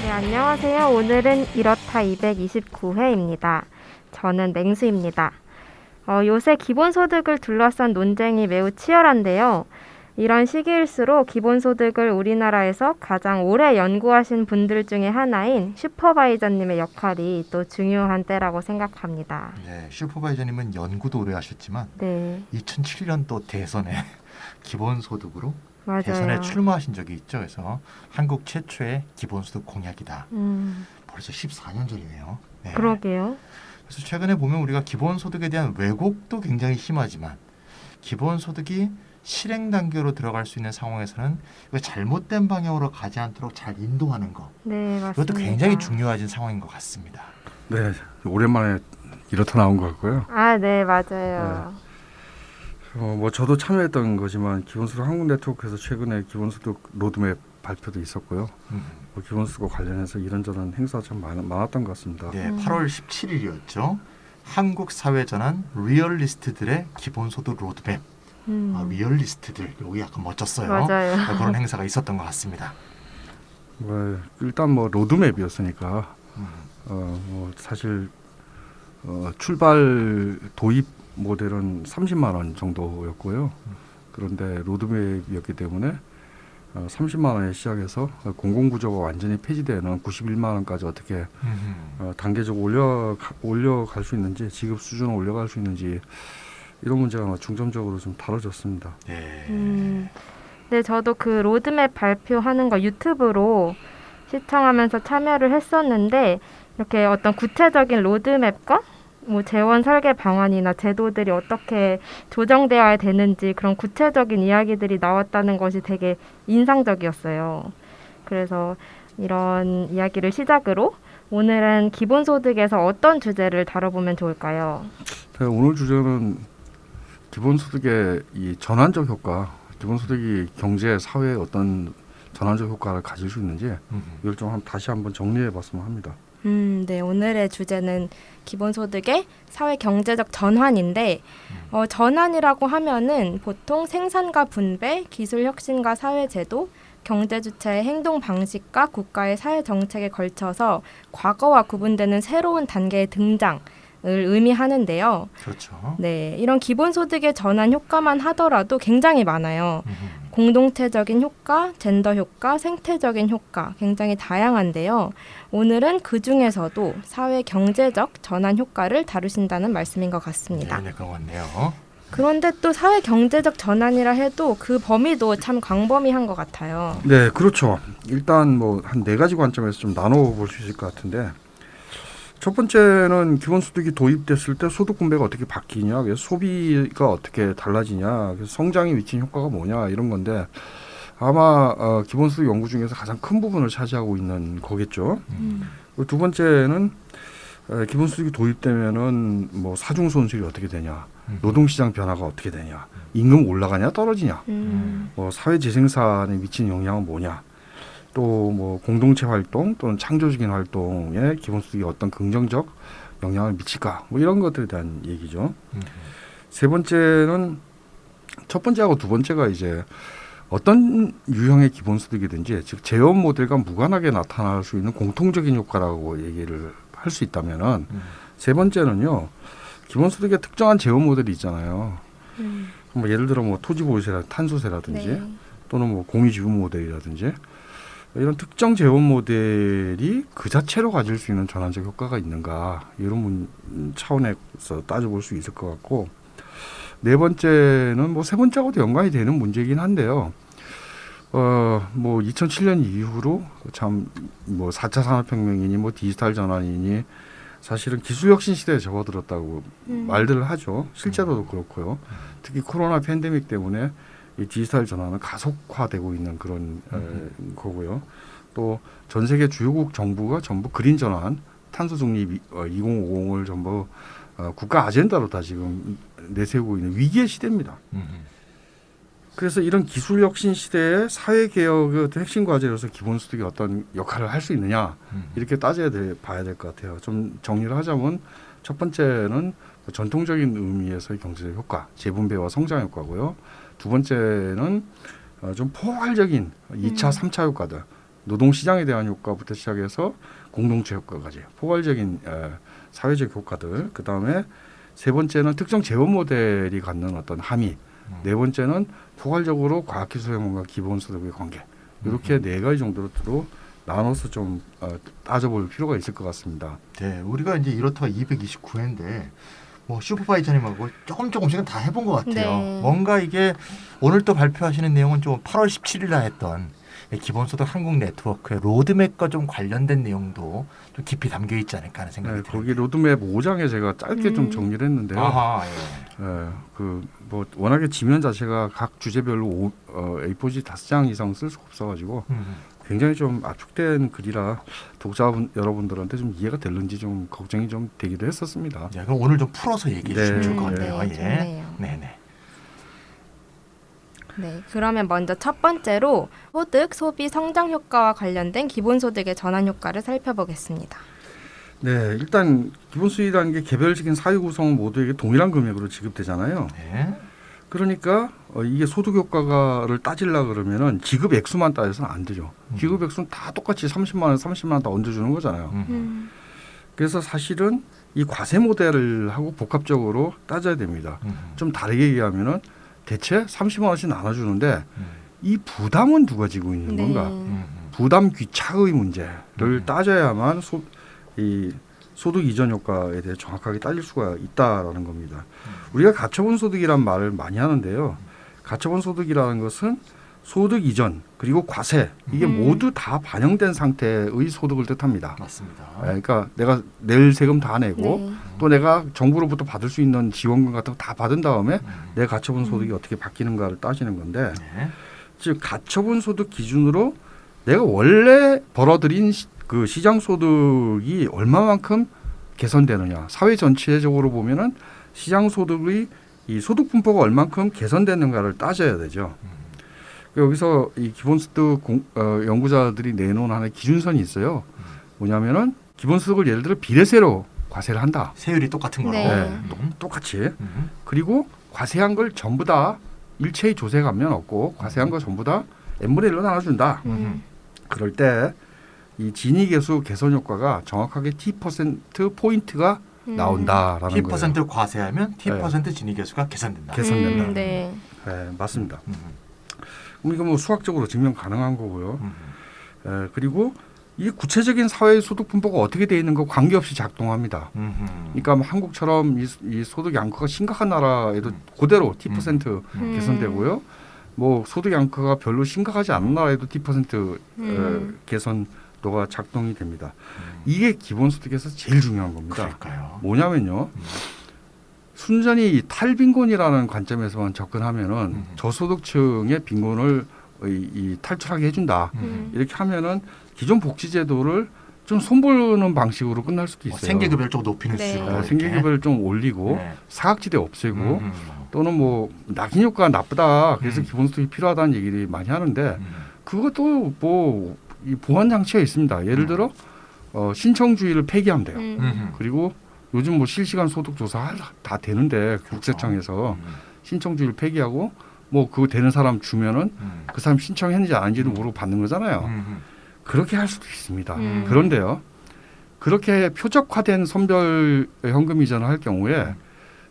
네, 안녕하세요. 오늘은 이렇다 229회입니다. 저는 맹수입니다. 요새 기본소득을 둘러싼 논쟁이 매우 치열한데요. 이런 시기일수록 기본소득을 우리나라에서 가장 오래 연구하신 분들 중에 하나인 슈퍼바이저님의 역할이 또 중요한 때라고 생각합니다. 네, 슈퍼바이저님은 연구도 오래 하셨지만 네, 2007년도 대선에 기본소득으로 맞아요. 대선에 출마하신 적이 있죠. 그래서 한국 최초의 기본소득 공약이다. 벌써 14년 전이네요. 네. 그러게요. 그래서 최근에 보면 우리가 기본소득에 대한 왜곡도 굉장히 심하지만 기본소득이 실행 단계로 들어갈 수 있는 상황에서는 이거 잘못된 방향으로 가지 않도록 잘 인도하는 거. 네, 맞습니다. 이것도 굉장히 중요해진 상황인 것 같습니다. 네, 오랜만에 이렇다 나온 것 같고요. 아, 네, 맞아요. 뭐 저도 참여했던 거지만 기본소득 한국네트워크에서 최근에 기본소득 로드맵 발표도 있었고요. 뭐 기본소득과 관련해서 이런저런 행사가 참 많았던 것 같습니다. 네, 8월 17일이었죠. 한국 사회 전환 리얼리스트들의 기본소득 로드맵. 리얼리스트들 여기 약간 멋졌어요. 맞아요. 그런 행사가 있었던 것 같습니다. 일단 뭐 로드맵이었으니까 뭐 사실 출발 도입 모델은 30만 원 정도였고요. 그런데 로드맵이었기 때문에 30만 원에 시작해서 공공구조가 완전히 폐지되는 91만 원까지 어떻게 단계적으로 올려갈 수 있는지, 지급 수준을 올려갈 수 있는지 이런 문제가 중점적으로 좀 다뤄졌습니다. 네. 네, 저도 그 로드맵 발표하는 거 유튜브로 시청하면서 참여를 했었는데 이렇게 어떤 구체적인 로드맵과 뭐 재원 설계 방안이나 제도들이 어떻게 조정되어야 되는지 그런 구체적인 이야기들이 나왔다는 것이 되게 인상적이었어요. 그래서 이런 이야기를 시작으로 오늘은 기본소득에서 어떤 주제를 다뤄보면 좋을까요? 오늘 주제는 기본소득의 이 전환적 효과, 기본소득이 경제, 사회에 어떤 전환적 효과를 가질 수 있는지 이걸 좀 다시 한번 정리해봤으면 합니다. 네, 오늘의 주제는 기본소득의 사회 경제적 전환인데 전환이라고 하면은 보통 생산과 분배, 기술 혁신과 사회 제도, 경제 주체의 행동 방식과 국가의 사회 정책에 걸쳐서 과거와 구분되는 새로운 단계의 등장을 의미하는데요. 그렇죠. 네, 이런 기본소득의 전환 효과만 하더라도 굉장히 많아요. 공동체적인 효과, 젠더 효과, 생태적인 효과 굉장히 다양한데요. 오늘은 그 중에서도 사회 경제적 전환 효과를 다루신다는 말씀인 것 같습니다. 네, 그런 것 같네요. 그런데 또 사회 경제적 전환이라 해도 그 범위도 참 광범위한 것 같아요. 네, 그렇죠. 일단 뭐 한 네 가지 관점에서 좀 나눠볼 수 있을 것 같은데, 첫 번째는 기본소득이 도입됐을 때 소득 분배가 어떻게 바뀌냐, 그래서 소비가 어떻게 달라지냐, 그래서 성장에 미친 효과가 뭐냐 이런 건데 아마 기본소득 연구 중에서 가장 큰 부분을 차지하고 있는 거겠죠. 그리고 두 번째는 기본소득이 도입되면은 뭐 사중 손실이 어떻게 되냐, 노동시장 변화가 어떻게 되냐, 임금 올라가냐 떨어지냐, 뭐 사회 재생산에 미치는 영향은 뭐냐, 또 뭐 공동체 활동 또는 창조적인 활동에 기본소득이 어떤 긍정적 영향을 미칠까, 뭐 이런 것들에 대한 얘기죠. 세 번째는 첫 번째하고 두 번째가 이제 어떤 유형의 기본소득이든지 즉 재원 모델과 무관하게 나타날 수 있는 공통적인 효과라고 얘기를 할 수 있다면은 세 번째는요, 기본소득의 특정한 재원 모델이 있잖아요. 뭐 예를 들어 뭐 토지보유세라 탄소세라든지 네. 또는 뭐 공유지분 모델이라든지 이런 특정 재원 모델이 그 자체로 가질 수 있는 전환적 효과가 있는가, 이런 차원에서 따져볼 수 있을 것 같고, 네 번째는 뭐 세 번째하고도 연관이 되는 문제이긴 한데요. 뭐 2007년 이후로 참 뭐 4차 산업혁명이니 뭐 디지털 전환이니 사실은 기술혁신 시대에 접어들었다고 말들을 하죠. 실제로도 그렇고요. 특히 코로나 팬데믹 때문에 이 디지털 전환은 가속화되고 있는 그런 거고요. 또 전 세계 주요국 정부가 전부 그린 전환, 탄소 중립 2050을 전부 국가 아젠다로 다 지금 내세우고 있는 위기의 시대입니다. 그래서 이런 기술 혁신 시대에 사회 개혁의 핵심 과제로서 기본소득이 어떤 역할을 할 수 있느냐, 이렇게 봐야 될 것 같아요. 좀 정리를 하자면 첫 번째는 전통적인 의미에서의 경제적 효과, 재분배와 성장 효과고요. 두 번째는 좀 포괄적인 2차, 3차 효과들, 노동시장에 대한 효과부터 시작해서 공동체 효과까지 포괄적인 사회적 효과들. 그 다음에 세 번째는 특정 재원 모델이 갖는 어떤 함의. 네 번째는 포괄적으로 과학기술혁명과 기본소득의 관계. 이렇게 네 가지 정도로 나눠서 좀 따져볼 필요가 있을 것 같습니다. 네, 우리가 이제 이렇다가 229회인데 뭐 슈퍼바이저님하고 조금씩은 다 해본 것 같아요. 네. 뭔가 이게 오늘 또 발표하시는 내용은 좀 8월 17일 날 했던 기본소득 한국 네트워크의 로드맵과 좀 관련된 내용도 좀 깊이 담겨 있지 않을까 하는 생각이 네, 들어요. 거기 로드맵 5장에 제가 짧게 좀 정리를 했는데요. 아하, 예. 뭐 워낙에 지면 자체가 각 주제별로 A4지 5장 이상 쓸 수가 없어가지고 굉장히 좀 압축된 글이라 독자분 여러분들한테 좀 이해가 될는지 좀 걱정이 좀 되기도 했었습니다. 네, 그럼 오늘 좀 풀어서 얘기해 주시면 좋을 것 네, 같아요. 네, 예. 좋네요. 네네. 네, 그러면 먼저 첫 번째로 소득, 소비, 성장 효과와 관련된 기본소득의 전환 효과를 살펴보겠습니다. 네, 일단 기본수익이라는 게 개별적인 사유 구성 모두에게 동일한 금액으로 지급되잖아요. 네. 그러니까 이게 소득 효과를 따지려 그러면은 지급 액수만 따져서는 안 되죠. 지급 액수는 다 똑같이 30만 원, 30만 원 다 얹어주는 거잖아요. 그래서 사실은 이 과세 모델을 하고 복합적으로 따져야 됩니다. 좀 다르게 얘기하면은 대체 30만 원씩 나눠주는데 이 부담은 누가 지고 있는 건가? 부담 귀착의 문제를 따져야만 이 소득 이전 효과에 대해 정확하게 따질 수가 있다라는 겁니다. 우리가 가처분 소득이란 말을 많이 하는데요. 가처분 소득이라는 것은 소득 이전 그리고 과세 이게 모두 다 반영된 상태의 소득을 뜻합니다. 맞습니다. 그러니까 내가 낼 세금 다 내고 네. 또 내가 정부로부터 받을 수 있는 지원금 같은 거 다 받은 다음에 내 가처분 소득이 어떻게 바뀌는가를 따지는 건데 네. 즉 가처분 소득 기준으로 내가 원래 벌어들인 그 시장 소득이 얼마만큼 개선되느냐 사회 전체적으로 보면은 시장 소득의 이 소득 분포가 얼만큼 개선되는가를 따져야 되죠. 여기서 이 기본소득 연구자들이 내놓은 하나의 기준선이 있어요. 뭐냐면은 기본소득을 예를 들어 비례세로 과세를 한다. 세율이 똑같은 거로. 네. 똑같이. 그리고 과세한 걸 전부 다 일체의 조세 감면 없고 과세한 거 전부 다 n분의 1로 나눠준다. 그럴 때 이 진위계수 개선 효과가 정확하게 T% 포인트가 나온다라는 거예요. T% 과세하면 T% 진위계수가 계산된다. 개선된다. 네. 네, 맞습니다. 그럼 이거 뭐 수학적으로 증명 가능한 거고요. 그리고 이 구체적인 사회 소득 분포가 어떻게 돼 있는 거 관계없이 작동합니다. 그러니까 뭐 한국처럼 이 소득 양극화가 심각한 나라에도 그대로 T% 개선되고요. 뭐 소득 양극화가 별로 심각하지 않은 나라에도 T% 개선도가 작동이 됩니다. 이게 기본소득에서 제일 중요한 겁니다. 그럴까요? 뭐냐면요. 순전히 탈빈곤이라는 관점에서만 접근하면은 저소득층의 빈곤을 탈출하게 해준다. 이렇게 하면은 기존 복지제도를 좀 손보는 방식으로 끝날 수도 있어요. 생계급여를 좀 높이는 네. 수준으로. 생계급여를 좀 올리고 네. 사각지대 없애고 또는 뭐 낙인 효과가 나쁘다. 그래서 기본소득이 필요하다는 얘기를 많이 하는데 그것도 뭐 이 보완 장치가 있습니다. 예를 들어 신청주의를 폐기하면 돼요. 그리고 요즘 뭐 실시간 소득 조사 다 되는데 국세청에서 신청주의를 폐기하고 뭐 그거 되는 사람 주면은 그 사람 신청했는지 안 했는지도 모르고 받는 거잖아요. 그렇게 할 수도 있습니다. 그런데요. 그렇게 표적화된 선별 현금 이전을 할 경우에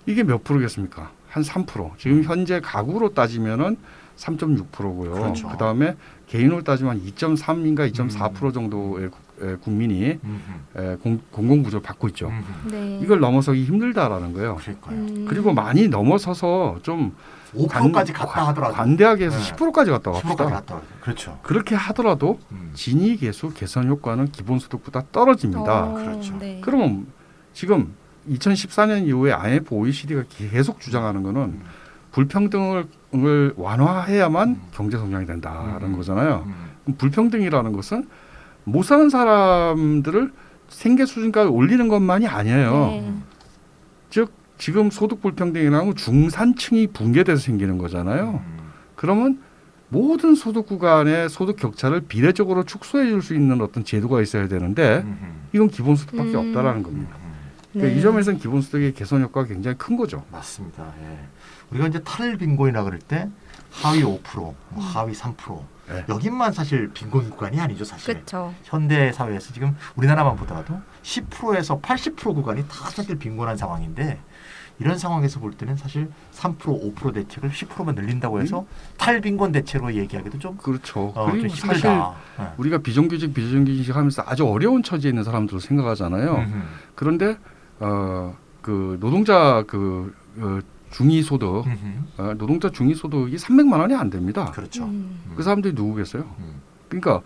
이게 몇 프로겠습니까? 한 3%. 지금 현재 가구로 따지면은 3.6%고요. 그렇죠. 그다음에 개인으로 따지면 2.3인가 2.4% 정도의 국민이 공공부조를 받고 있죠. 네. 이걸 넘어서기 힘들다라는 거예요. 그럴까요? 그리고 많이 넘어서서 좀 5%까지 갔다 하더라도. 관대하게 해서 네. 10%까지 갔다 10%까지 갑시다. 갔다 와요. 그렇죠. 그렇게 하더라도 진위계수 개선 효과는 기본소득보다 떨어집니다. 그렇죠. 네. 그러면 지금 2014년 이후에 IMF, OECD가 계속 주장하는 거는 불평등을 완화해야만 경제 성장이 된다는 거잖아요. 그럼 불평등이라는 것은 못 사는 사람들을 생계 수준까지 올리는 것만이 아니에요. 네. 즉 지금 소득 불평등이라는 건 중산층이 붕괴돼서 생기는 거잖아요. 그러면 모든 소득 구간의 소득 격차를 비례적으로 축소해 줄 수 있는 어떤 제도가 있어야 되는데 이건 기본소득밖에 없다라는 겁니다. 그러니까 네. 이 점에서는 기본소득의 개선 효과가 굉장히 큰 거죠. 맞습니다. 예. 우리가 이제 탈빈곤이라 그럴 때 하위 5%, 뭐 하위 3%. 네. 여기만 사실 빈곤 구간이 아니죠, 사실. 그렇죠. 현대 사회에서 지금 우리나라만 보더라도 10%에서 80% 구간이 다 사실 빈곤한 상황인데 이런 상황에서 볼 때는 사실 3%, 5% 대책을 10%만 늘린다고 해서 탈빈곤 대책으로 얘기하기도 좀, 그렇죠. 좀 그리고 사실 힘들다. 우리가 비정규직 하면서 아주 어려운 처지에 있는 사람들을 생각하잖아요. 음흠. 그런데 그 노동자 중위소득 음흠. 노동자 중위소득이 300만 원이 안 됩니다. 그렇죠. 그 사람들이 누구겠어요? 음. 그러니까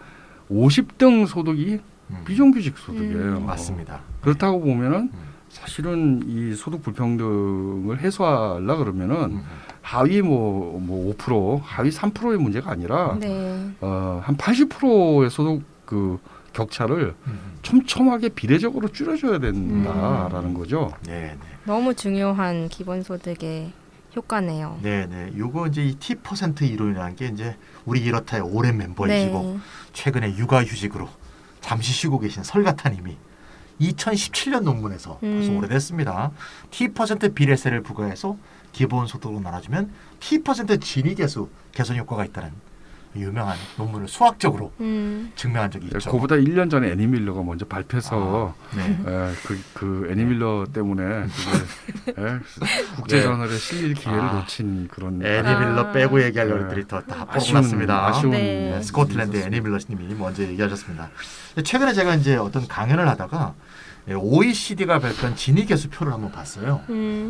50등 소득이 비정규직 소득이에요. 맞습니다. 그렇다고 보면은 음. 사실은 이 소득 불평등을 해소하려 그러면은 하위 뭐 5%, 하위 3%의 문제가 아니라 네. 한 80%의 소득 그 격차를 촘촘하게 비례적으로 줄여줘야 된다라는 거죠. 네, 네. 너무 중요한 기본소득의 효과네요. 네, 네. 요거 이제 이 T% 이론이라는 게 이제 우리 이렇다의 오랜 멤버이시고 네. 최근에 육아휴직으로 잠시 쉬고 계신 설가타님이 2017년 논문에서 벌써 오래됐습니다. T% 비례세를 부과해서 기본소득으로 나눠주면 T% 진위계수 개선 효과가 있다는 유명한 논문을 수학적으로 증명한 적이 있죠. 그보다 1년 전에 애니 밀러가 먼저 발표해서 네. 그 애니 밀러 때문에 국제 저널에 실릴 기회를 놓친 그런 애니밀러 빼고 얘기할 네. 것들이 다 뽑아놨습니다. 아쉬운 네. 스코틀랜드의 애니밀러님이 먼저 얘기하셨습니다. 최근에 제가 이제 어떤 강연을 하다가 OECD가 발표한 진위계수표를 한번 봤어요.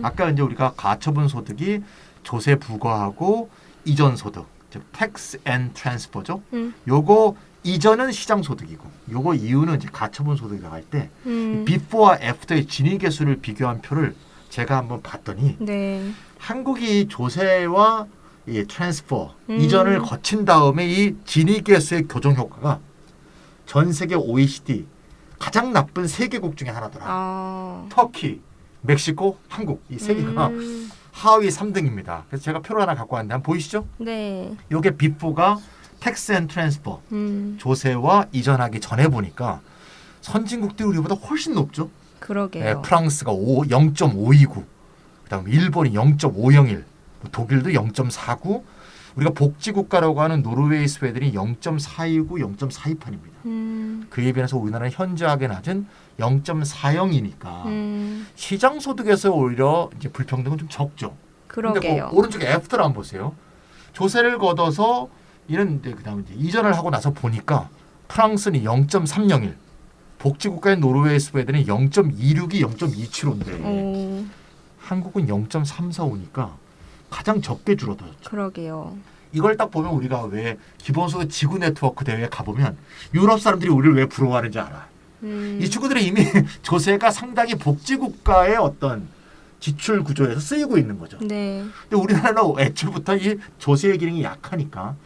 아까 이제 우리가 가처분 소득이 조세 부과하고 이전 소득, 즉 tax and transfer죠. 요거 이전은 시장 소득이고, 요거 이후는 이제 가처분 소득이라고 할 때 before와 after의 진위계수를 비교한 표를 제가 한번 봤더니 네. 한국이 조세와 이 트랜스퍼 이전을 거친 다음에 이 진위계수의 교정 효과가 전 세계 OECD 가장 나쁜 세 개국 중에 하나더라. 터키, 멕시코, 한국 이 세 개가 하위 3등입니다. 그래서 제가 표를 하나 갖고 왔는데 한번 보이시죠? 네. 이게 비포가 텍스 앤 트랜스퍼 조세와 이전하기 전에 보니까 선진국들이 우리보다 훨씬 높죠. 그러게요. 네, 프랑스가 0.529, 그다음 일본이 0.501, 독일도 0.49, 우리가 복지국가라고 하는 노르웨이, 스웨덴이 0.429, 0.428입니다. 그에 비해서 우리나라는 현저하게 낮은 0.40이니까 시장 소득에서 오히려 이제 불평등은 좀 적죠. 그러게요. 근데 오른쪽에 애프터를 한번 보세요. 조세를 걷어서 이런 그다음에 이제 이전을 하고 나서 보니까 프랑스는 0.301, 복지국가인 노르웨이, 스웨덴이 0.262, 0.275인데 한국은 0.345니까 가장 적게 줄어들었죠. 그러게요. 이걸 딱 보면 우리가 왜 기본소득 지구 네트워크 대회에 가보면 유럽 사람들이 우리를 왜 부러워하는지 알아. 이 친구들은 이미 조세가 상당히 복지국가의 어떤 지출 구조에서 쓰이고 있는 거죠. 네. 근데 우리나라는 애초부터 이 조세의 기능이 약하니까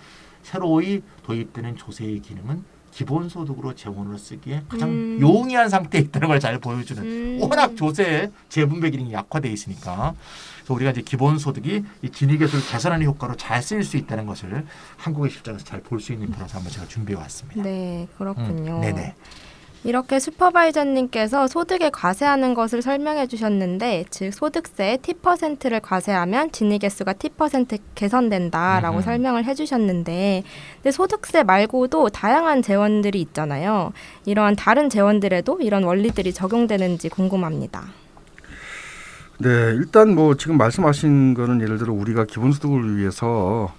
새로이 도입되는 조세의 기능은 기본소득으로 재원으로 쓰기에 가장 용이한 상태에 있다는 걸 잘 보여주는 워낙 조세의 재분배 기능이 약화되어 있으니까 그래서 우리가 이제 기본소득이 이 진위계수를 개선하는 효과로 잘 쓰일 수 있다는 것을 한국의 실정에서 잘 볼 수 있는 표라서 한번 제가 준비해 왔습니다. 네, 그렇군요. 네네. 이렇게 슈퍼바이저님께서 소득에 과세하는 것을 설명해 주셨는데, 즉 소득세 T%를 과세하면 진위계수가 T% 개선된다라고 설명을 해주셨는데, 근데 소득세 말고도 다양한 재원들이 있잖아요. 이러한 다른 재원들에도 이런 원리들이 적용되는지 궁금합니다. 네, 일단 뭐 지금 말씀하신 거는 예를 들어 우리가 기본소득을 위해서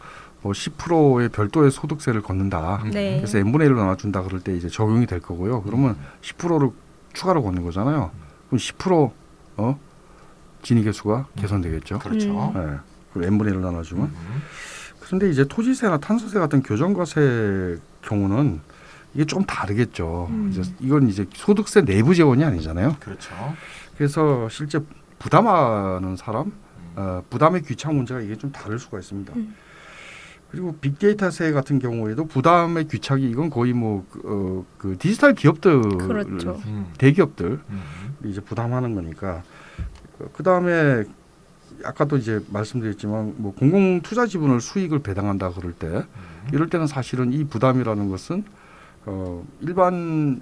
뭐 10%의 별도의 소득세를 걷는다. 네. 그래서 n분의 1로 나눠준다 그럴 때 이제 적용이 될 거고요. 그러면 10%를 추가로 걷는 거잖아요. 그럼 10% 진위계수가 개선되겠죠. 그렇죠. 네, 그럼 n분의 1로 나눠주면. 그런데 이제 토지세나 탄소세 같은 교정과세 경우는 이게 좀 다르겠죠. 이제 이건 이제 소득세 내부 재원이 아니잖아요. 그렇죠. 그래서 실제 부담하는 사람, 부담의 귀착 문제가 이게 좀 다를 수가 있습니다. 그리고 빅데이터세 같은 경우에도 부담의 귀착이 이건 거의 뭐 그 디지털 기업들, 그렇죠. 대기업들 이제 부담하는 거니까. 그 다음에 아까도 이제 말씀드렸지만 뭐 공공 투자 지분을 수익을 배당한다 그럴 때 이럴 때는 사실은 이 부담이라는 것은 일반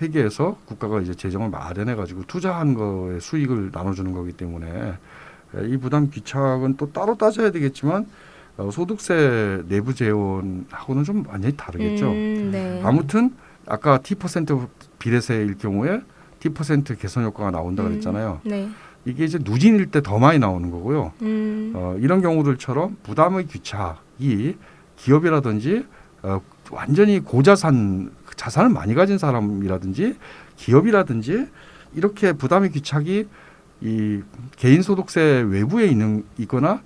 회계에서 국가가 이제 재정을 마련해 가지고 투자한 거에 수익을 나눠주는 거기 때문에 이 부담 귀착은 또 따로 따져야 되겠지만 소득세 내부 재원하고는 좀 완전히 다르겠죠. 네. 아무튼 아까 T% 비례세일 경우에 T% 개선 효과가 나온다 그랬잖아요. 네. 이게 이제 누진일 때 더 많이 나오는 거고요. 이런 경우들처럼 부담의 귀착이 기업이라든지 완전히 자산을 많이 가진 사람이라든지 기업이라든지 이렇게 부담의 귀착이 이 개인 소득세 외부에 있거나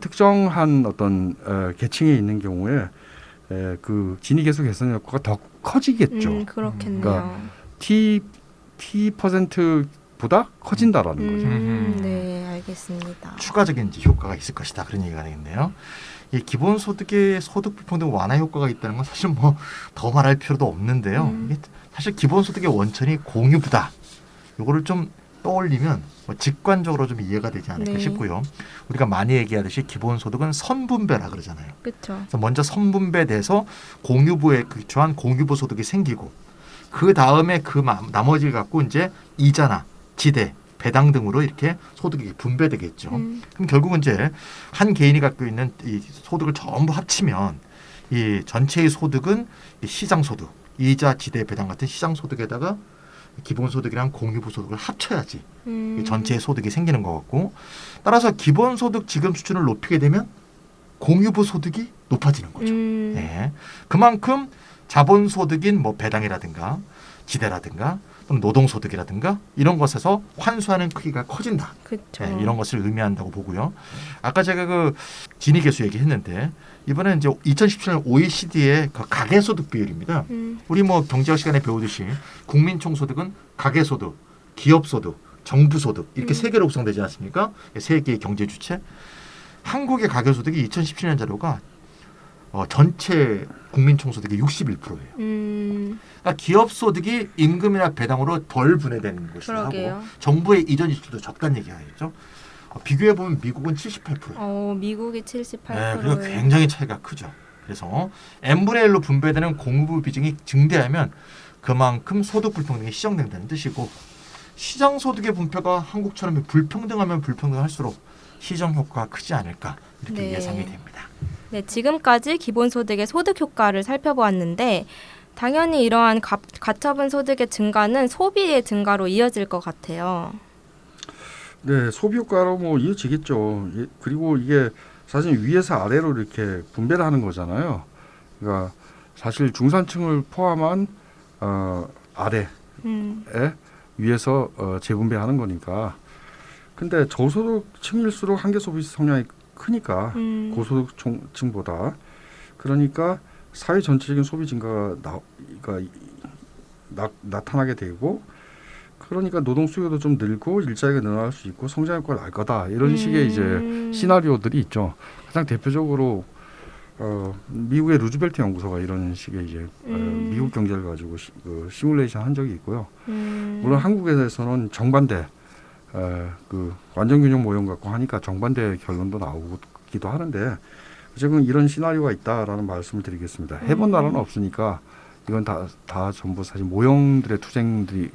특정한 어떤 계층에 있는 경우에 그 진위계수 개선 효과가 더 커지겠죠. 그렇겠네요. 그러니까 T%보다 커진다라는 거죠. 네, 알겠습니다. 추가적인 이제 효과가 있을 것이다 그런 얘기가 되겠네요. 이 기본소득의 소득 불평등 완화 효과가 있다는 건 사실 뭐 더 말할 필요도 없는데요. 이게 사실 기본소득의 원천이 공유부다. 요거를 좀 떠올리면 뭐 직관적으로 좀 이해가 되지 않을까 네. 싶고요. 우리가 많이 얘기하듯이 기본소득은 선분배라 그러잖아요. 그렇죠. 그래서 먼저 선분배돼서 공유부에 기초한 공유부 소득이 생기고 그 다음에 그 나머지를 갖고 이제 이자나 지대, 배당 등으로 이렇게 소득이 분배되겠죠. 그럼 결국은 이제 한 개인이 갖고 있는 이 소득을 전부 합치면 이 전체의 소득은 이 시장소득, 이자, 지대, 배당 같은 시장소득에다가 기본소득이랑 공유부 소득을 합쳐야지 이 전체의 소득이 생기는 것 같고 따라서 기본소득 지급 수준을 높이게 되면 공유부 소득이 높아지는 거죠. 네. 그만큼 자본소득인 뭐 배당이라든가 지대라든가 또는 노동소득이라든가 이런 것에서 환수하는 크기가 커진다. 그렇죠. 네, 이런 것을 의미한다고 보고요. 아까 제가 그 지니계수 얘기했는데 이번엔 이제 2017년 OECD의 그 가계소득 비율입니다. 우리 뭐 경제학 시간에 배우듯이 국민총소득은 가계소득, 기업소득, 정부소득 이렇게 세 개로 구성되지 않습니까? 세 개의 경제 주체. 한국의 가계소득이 2017년 자료가 전체 국민총소득의 61%예요. 그러니까 기업소득이 임금이나 배당으로 덜 분해되는 것이라고 그러게요. 정부의 이전 지출도 적다는 얘기하겠죠. 비교해 보면 미국은 78%예요. 미국이 78%. 네, 그리고 굉장히 차이가 크죠. 그래서 n분의 1로 분배되는 공부 비중이 증대하면 그만큼 소득 불평등이 시정된다는 뜻이고 시장 소득의 분배가 한국처럼 불평등하면 불평등할수록 시정 효과가 크지 않을까 이렇게 네. 예상이 됩니다. 네, 지금까지 기본소득의 소득 효과를 살펴보았는데 당연히 이러한 가처분 소득의 증가는 소비의 증가로 이어질 것 같아요. 네, 소비 효과로 뭐 이어지겠죠. 그리고 이게 사실 위에서 아래로 이렇게 분배를 하는 거잖아요. 그러니까 사실 중산층을 포함한 아래에 위에서 재분배하는 거니까. 근데 저소득층일수록 한계 소비 성향이 크니까 고소득층보다 그러니까 사회 전체적인 소비 증가가 나타나게 되고 그러니까 노동 수요도 좀 늘고 일자리가 늘어날 수 있고 성장 효과가 날 거다 이런 식의 이제 시나리오들이 있죠. 가장 대표적으로 미국의 루즈벨트 연구소가 이런 식의 이제 미국 경제를 가지고 시뮬레이션 한 적이 있고요. 물론 한국에서는 정반대 그 완전균형 모형 갖고 하니까 정반대 결론도 나오기도 하는데 어쨌든 이런 시나리오가 있다라는 말씀을 드리겠습니다. 해본 나라는 없으니까 이건 다 전부 사실 모형들의 투쟁들의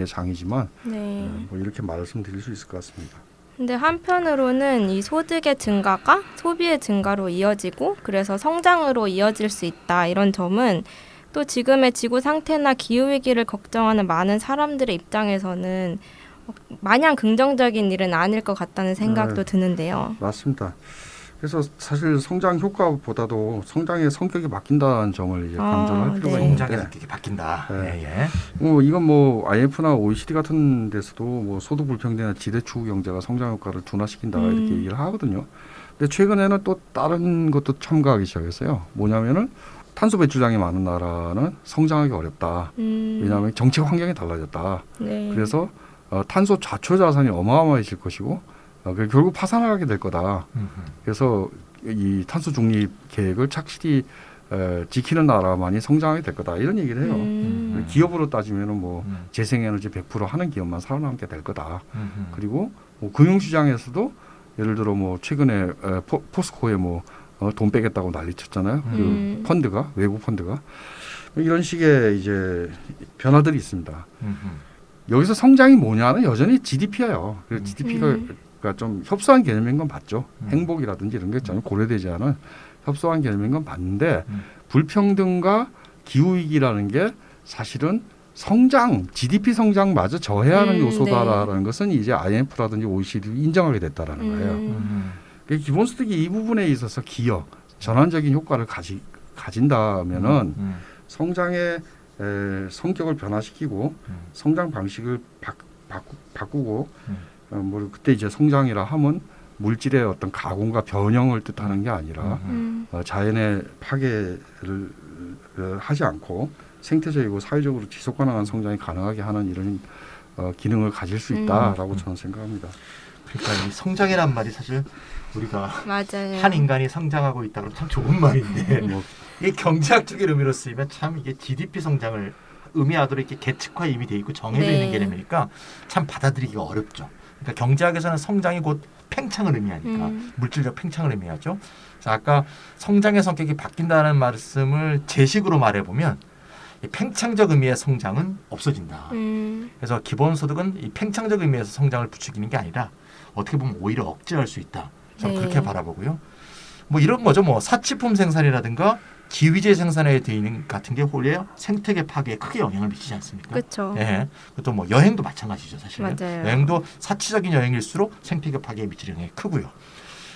장이지만 네. 뭐 이렇게 말씀드릴 수 있을 것 같습니다. 근데 한편으로는 이 소득의 증가가 소비의 증가로 이어지고 그래서 성장으로 이어질 수 있다 이런 점은 또 지금의 지구 상태나 기후 위기를 걱정하는 많은 사람들의 입장에서는 마냥 긍정적인 일은 아닐 것 같다는 생각도 드는데요. 맞습니다. 그래서 사실 성장 효과보다도 성장의 성격이 바뀐다는 점을 이제 강조를 할 필요가 네. 성장의 있는데 성격이 바뀐다. 네. 예. 이건 뭐 IMF나 OECD 같은 데서도 뭐 소득 불평등이나 지대 추구 경제가 성장 효과를 둔화시킨다 이렇게 얘기를 하거든요. 근데 최근에는 또 다른 것도 첨가하기 시작했어요. 뭐냐면은 탄소 배출량이 많은 나라는 성장하기 어렵다. 왜냐하면 정책 환경이 달라졌다. 네. 그래서 탄소 자초 자산이 어마어마해질 것이고 결국 파산하게 될 거다. 그래서 이 탄소 중립 계획을 착실히 지키는 나라만이 성장하게 될 거다. 이런 얘기를 해요. 기업으로 따지면은 뭐 재생에너지 100% 하는 기업만 살아남게 될 거다. 그리고 뭐 금융시장에서도 예를 들어 뭐 최근에 포스코에 뭐 돈 빼겠다고 난리쳤잖아요. 그 펀드가 외국 펀드가 이런 식의 이제 변화들이 있습니다. 여기서 성장이 뭐냐는 여전히 GDP예요. 그래서 GDP가 그러니까 좀 협소한 개념인 건 맞죠. 행복이라든지 이런 게 전혀 고려되지 않은 협소한 개념인 건 맞는데 불평등과 기후위기라는 게 사실은 성장, GDP 성장마저 저해하는 요소다라는 것은 이제 IMF라든지 OECD도 인정하게 됐다라는 거예요. 그러니까 기본소득이 이 부분에 있어서 기여, 전환적인 효과를 가진다면은 성장의 성격을 변화시키고 성장 방식을 바꾸고 뭐 그때 이제 성장이라 하면 물질의 어떤 가공과 변형을 뜻하는 게 아니라 자연의 파괴를 하지 않고 생태적이고 사회적으로 지속 가능한 성장이 가능하게 하는 이런 기능을 가질 수 있다라고 저는 생각합니다. 그러니까 이 성장이란 말이 사실 우리가 맞아요. 한 인간이 성장하고 있다 그러면 참 좋은 말인데 이게 경제학적인 의미로 쓰이면 참 이게 GDP 성장을 의미하도록 이렇게 계측화 이미 돼 있고 정해져 있는 개념이니까 참 받아들이기가 어렵죠. 그러니까 경제학에서는 성장이 곧 팽창을 의미하니까 물질적 팽창을 의미하죠. 그래서 아까 성장의 성격이 바뀐다는 말씀을 제식으로 말해보면 이 팽창적 의미의 성장은 없어진다. 그래서 기본소득은 이 팽창적 의미에서 성장을 부추기는 게 아니라 어떻게 보면 오히려 억제할 수 있다. 저는 그렇게 바라보고요. 뭐 이런 거죠. 뭐 사치품 생산이라든가 기위제 생산에 돼 있는 같은 게 오히려 생태계 파괴에 크게 영향을 미치지 않습니까? 그렇죠. 예. 그것도 뭐 여행도 마찬가지죠, 사실. 맞아요. 여행도 사치적인 여행일수록 생태계 파괴에 미칠 영향이 크고요.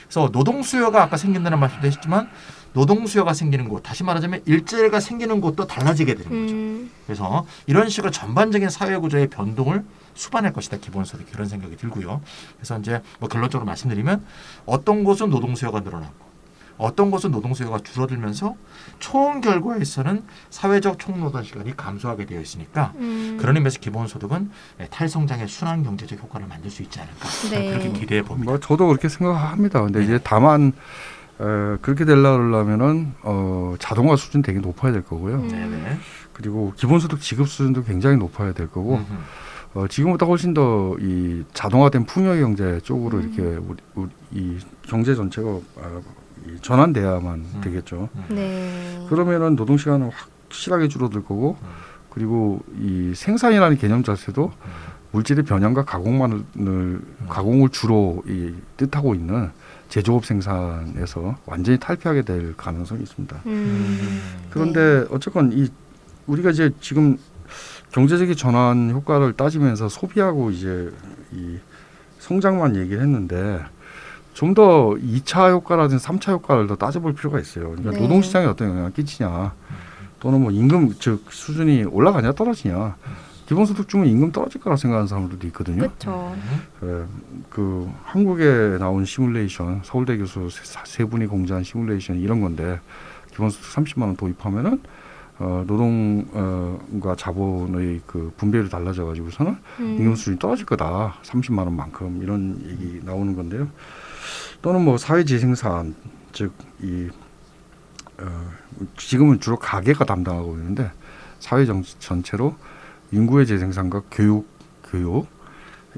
그래서 노동 수요가 아까 생긴다는 말씀도 하셨지만 노동 수요가 생기는 곳, 다시 말하자면 일자리가 생기는 곳도 달라지게 되는 거죠. 그래서 이런 식으로 전반적인 사회 구조의 변동을 수반할 것이다, 기본소득 이런 생각이 들고요. 그래서 이제 뭐 결론적으로 말씀드리면 어떤 곳은 노동 수요가 늘어나고 어떤 곳은 노동 수요가 줄어들면서 총 결과에서는 사회적 총노동 시간이 감소하게 되어 있으니까 그런 의미에서 기본소득은 탈성장의 순환 경제적 효과를 만들 수 있지 않을까 그렇게 기대해 봅니다. 뭐 저도 그렇게 생각합니다. 근데 이제 다만 그렇게 되려면은 자동화 수준 되게 높아야 될 거고요. 그리고 기본소득 지급 수준도 굉장히 높아야 될 거고 지금보다 훨씬 더 이 자동화된 풍요 경제 쪽으로 이렇게 이 경제 전체가 전환돼야만 되겠죠. 그러면은 노동 시간은 확실하게 줄어들 거고 그리고 이 생산이라는 개념 자체도 물질의 변형과 가공을 주로 뜻하고 있는 제조업 생산에서 완전히 탈피하게 될 가능성이 있습니다. 그런데 어쨌건 우리가 이제 지금 경제적인 전환 효과를 따지면서 소비하고 이제 이 성장만 얘기를 했는데 좀 더 2차 효과라든지 3차 효과를 더 따져볼 필요가 있어요. 그러니까 노동시장에 어떤 영향을 끼치냐 또는 뭐 임금 즉 수준이 올라가냐 떨어지냐 기본소득 주면 임금 떨어질 거라 생각하는 사람들도 있거든요. 그렇죠. 그 한국에 나온 시뮬레이션 서울대 교수 세 분이 공개한 시뮬레이션 이런 건데 기본소득 30만 원 도입하면은 노동과 자본의 그 분배율이 달라져 가지고서는 임금 수준이 떨어질 거다. 30만 원만큼 이런 얘기 나오는 건데요. 또는 뭐 사회 재생산 즉 지금은 주로 가계가 담당하고 있는데 사회 전체로 인구의 재생산과 교육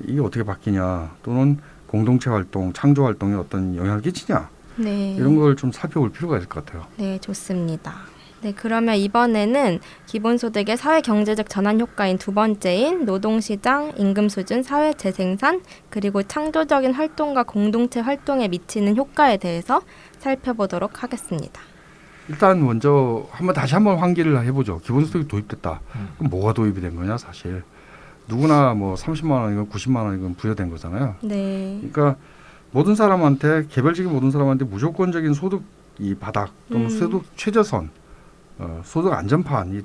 이게 어떻게 바뀌냐 또는 공동체 활동, 창조 활동에 어떤 영향을 끼치냐 이런 걸 좀 살펴볼 필요가 있을 것 같아요. 네, 좋습니다. 네, 그러면 이번에는 기본소득의 사회 경제적 전환 효과인 두 번째인 노동시장, 임금 수준, 사회 재생산, 그리고 창조적인 활동과 공동체 활동에 미치는 효과에 대해서 살펴보도록 하겠습니다. 일단 먼저 다시 한번 환기를 해보죠. 기본소득이 도입됐다. 그럼 뭐가 도입이 된 거냐 사실. 누구나 뭐 30만 원이건 90만 원이건 부여된 거잖아요. 그러니까 모든 사람한테 개별적인 모든 사람한테 무조건적인 소득 이 바닥 또는 소득 최저선 소득 안전판이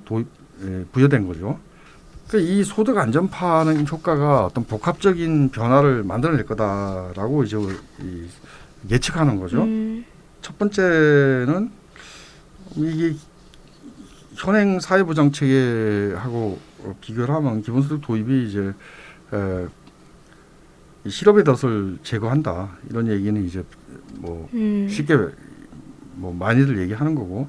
부여된 거죠. 그러니까 이 소득 안전판의 효과가 어떤 복합적인 변화를 만들어낼 거다라고 이제 예측하는 거죠. 첫 번째는 이게 현행 사회보장 체계하고 비교를 하면 기본소득 도입이 이제 실업의 덫을 제거한다 이런 얘기는 이제 뭐 쉽게 뭐 많이들 얘기하는 거고.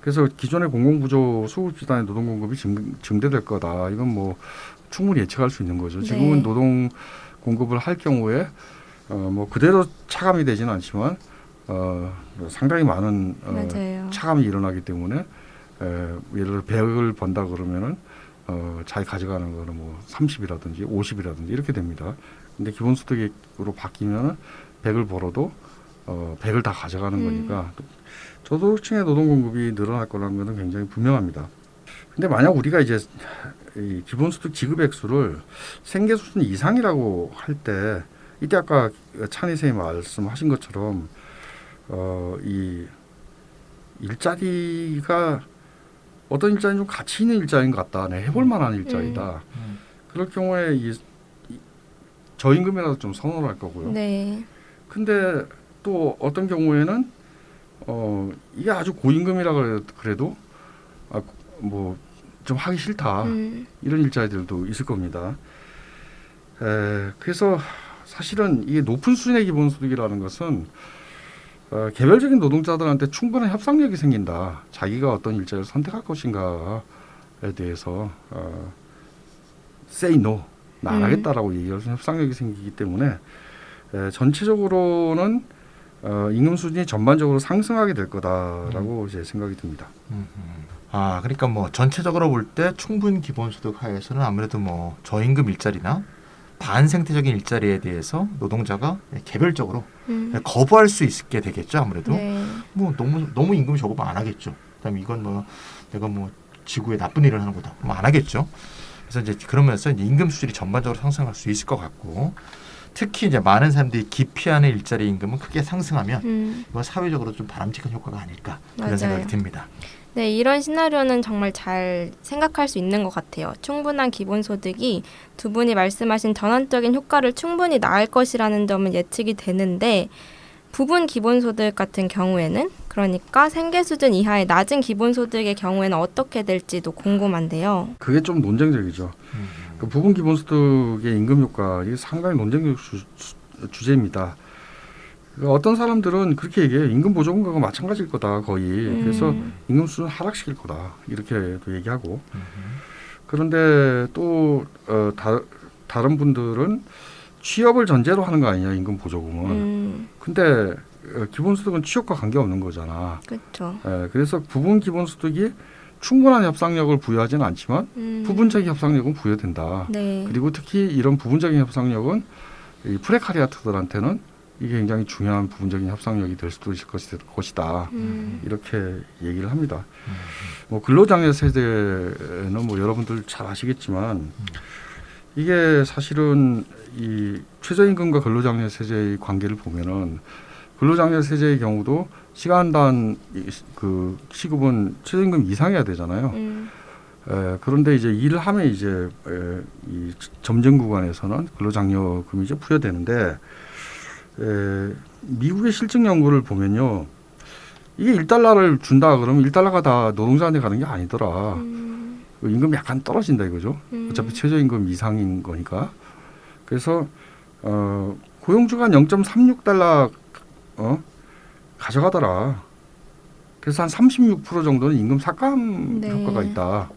그래서 기존의 공공부조 수급집단의 노동 공급이 증대될 거다. 이건 뭐 충분히 예측할 수 있는 거죠. 지금은 노동 공급을 할 경우에 뭐 그대로 차감이 되지는 않지만 상당히 많은 차감이 일어나기 때문에 예를 들어 100을 번다 그러면은 잘 가져가는 거는 뭐 30이라든지 50이라든지 이렇게 됩니다. 근데 기본소득으로 바뀌면 100을 벌어도 100을 다 가져가는 거니까 저소득층의 노동 공급이 늘어날 거라는 것은 굉장히 분명합니다. 근데 만약 우리가 이제 이 기본소득 지급 액수를 생계 수준 이상이라고 할 때 이때 아까 찬희 선생님 말씀하신 것처럼 이 일자리가 어떤 일자리는 좀 가치 있는 일자리인 것 같다. 네, 해볼 만한 일자리다. 그럴 경우에 이 저임금이라도 좀 선호를 할 거고요. 네. 근데 또 어떤 경우에는 이게 아주 고임금이라 그래도 뭐 좀 하기 싫다. 이런 일자리들도 있을 겁니다. 그래서 사실은 이게 높은 수준의 기본소득이라는 것은 개별적인 노동자들한테 충분한 협상력이 생긴다. 자기가 어떤 일자리를 선택할 것인가에 대해서 say no, 나 안 하겠다라고 얘기할 수 있는 협상력이 생기기 때문에 전체적으로는 임금 수준이 전반적으로 상승하게 될 거다라고 이제 생각이 듭니다. 그러니까 뭐 전체적으로 볼 때 충분 기본소득 하에서는 아무래도 뭐 저임금 일자리나 반생태적인 일자리에 대해서 노동자가 개별적으로 거부할 수 있게 되겠죠. 아무래도 네. 뭐 너무 임금이 적으면 안 하겠죠. 그다음에 이건 뭐 내가 뭐 지구에 나쁜 일을 하는 거다. 뭐 안 하겠죠. 그래서 이제 그러면서 이제 임금 수준이 전반적으로 상승할 수 있을 것 같고, 특히 이제 많은 사람들이 기피하는 일자리 임금은 크게 상승하면 이건 사회적으로 좀 바람직한 효과가 아닐까 그런 맞아요. 생각이 듭니다. 네, 이런 시나리오는 정말 잘 생각할 수 있는 것 같아요. 충분한 기본소득이 두 분이 말씀하신 전환적인 효과를 충분히 낳을 것이라는 점은 예측이 되는데, 부분 기본소득 같은 경우에는, 그러니까 생계 수준 이하의 낮은 기본소득의 경우에는 어떻게 될지도 궁금한데요. 그게 좀 논쟁적이죠. 그 부분 기본소득의 임금 효과 이게 상당히 논쟁적 주제입니다. 어떤 사람들은 그렇게 얘기해요. 임금 보조금과 마찬가지일 거다 거의. 그래서 임금 수준 하락시킬 거다 이렇게도 얘기하고. 그런데 또 다른 분들은 취업을 전제로 하는 거 아니냐 임금 보조금은. 근데 기본소득은 취업과 관계없는 거잖아. 그렇죠. 그래서 부분 기본소득이 충분한 협상력을 부여하지는 않지만 부분적인 협상력은 부여된다. 네. 그리고 특히 이런 부분적인 협상력은 이 프레카리아트들한테는 이게 굉장히 중요한 부분적인 협상력이 될 수도 있을 것이다. 이렇게 얘기를 합니다. 뭐 근로장려 세대는 뭐 여러분들 잘 아시겠지만 이게 사실은 이 최저임금과 근로장려 세제의 관계를 보면은 근로장려 세제의 경우도 시간당 그 시급은 최저임금 이상이어야 되잖아요. 그런데 이제 일을 하면 이제 이 점정 구간에서는 근로장려금이 이제 부여되는데 미국의 실증 연구를 보면요, 이게 1달러를 준다 그러면 1달러가 다 노동자한테 가는 게 아니더라. 임금이 약간 떨어진다 이거죠. 어차피 최저임금 이상인 거니까. 그래서 고용주가 0.36달러 가져가더라. 그래서 한 36% 정도는 임금 삭감 네. 효과가 있다.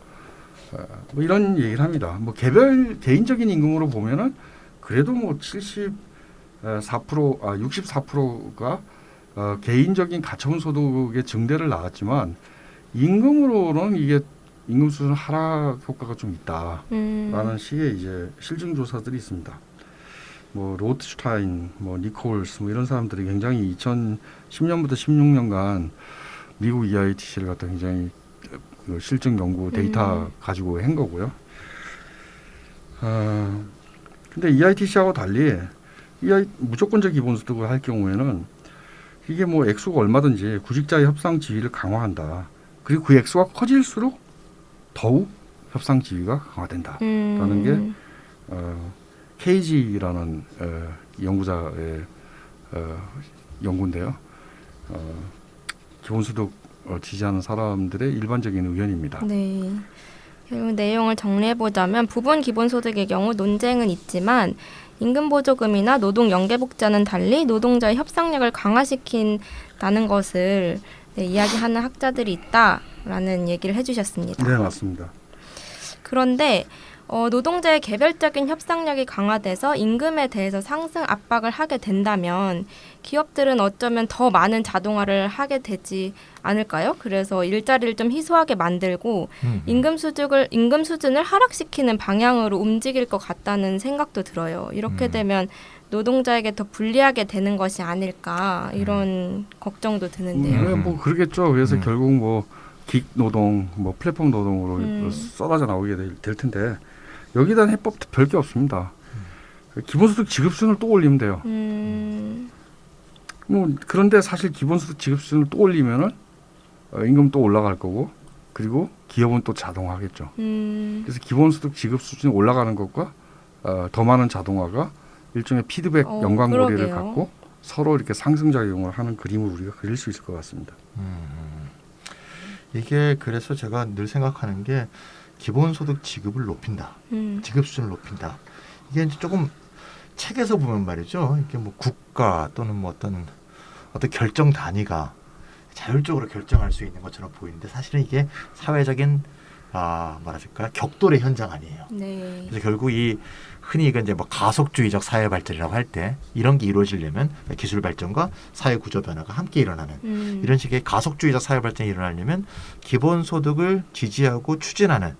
뭐 이런 얘기를 합니다. 뭐 개인적인 임금으로 보면은 그래도 뭐 64%가 개인적인 가처분 소득의 증대를 낳았지만 임금으로는 이게 임금 수준 하락 효과가 좀 있다라는 식의 이제 실증 조사들이 있습니다. 뭐 로트슈타인, 뭐 니콜스 뭐 이런 사람들이 굉장히 2010년부터 16년간 미국 EITC를 갖다 굉장히 실증 연구 데이터 가지고 한 거고요. 근데 EITC하고 달리 무조건적 기본소득을 할 경우에는 이게 뭐 액수가 얼마든지 구직자의 협상 지위를 강화한다. 그리고 그 액수가 커질수록 더욱 협상 지위가 강화된다라는 게 KG라는 연구자의 연구인데요. 기본소득 지지하는 사람들의 일반적인 의견입니다. 네. 결국 내용을 정리해보자면 부분 기본소득의 경우 논쟁은 있지만 임금보조금이나 노동연계복지와는 달리 노동자의 협상력을 강화시킨다는 것을 이야기하는 학자들이 있다라는 얘기를 해주셨습니다. 네, 맞습니다. 그런데 노동자의 개별적인 협상력이 강화돼서 임금에 대해서 상승 압박을 하게 된다면 기업들은 어쩌면 더 많은 자동화를 하게 되지 않을까요? 그래서 일자리를 좀 희소하게 만들고 임금 수준을 하락시키는 방향으로 움직일 것 같다는 생각도 들어요. 이렇게 되면 노동자에게 더 불리하게 되는 것이 아닐까 이런 걱정도 드는데요. 뭐 그러겠죠. 그래서 결국 뭐 긱 노동, 뭐 플랫폼 노동으로 쏟아져 나오게 될 텐데 여기에 대한 해법도 별게 없습니다. 기본소득 지급수준을 또 올리면 돼요. 뭐 그런데 사실 기본소득 지급수준을 또 올리면은 임금 또 올라갈 거고 그리고 기업은 또 자동화하겠죠. 그래서 기본소득 지급 수준이 올라가는 것과 더 많은 자동화가 일종의 피드백 연관고리를 그러게요. 갖고 서로 이렇게 상승작용을 하는 그림을 우리가 그릴 수 있을 것 같습니다. 이게 그래서 제가 늘 생각하는 게 기본소득 지급을 높인다. 지급 수준을 높인다. 이게 이제 조금 책에서 보면 말이죠. 이게 뭐 국가 또는 뭐 어떤 결정 단위가 자율적으로 결정할 수 있는 것처럼 보이는데 사실은 이게 사회적인 뭐랄까 격돌의 현장 아니에요. 네. 그래서 결국 이 흔히 이건 이제 뭐 가속주의적 사회 발전이라고 할 때 이런 게 이루어지려면 기술 발전과 사회 구조 변화가 함께 일어나는 이런 식의 가속주의적 사회 발전이 일어나려면 기본소득을 지지하고 추진하는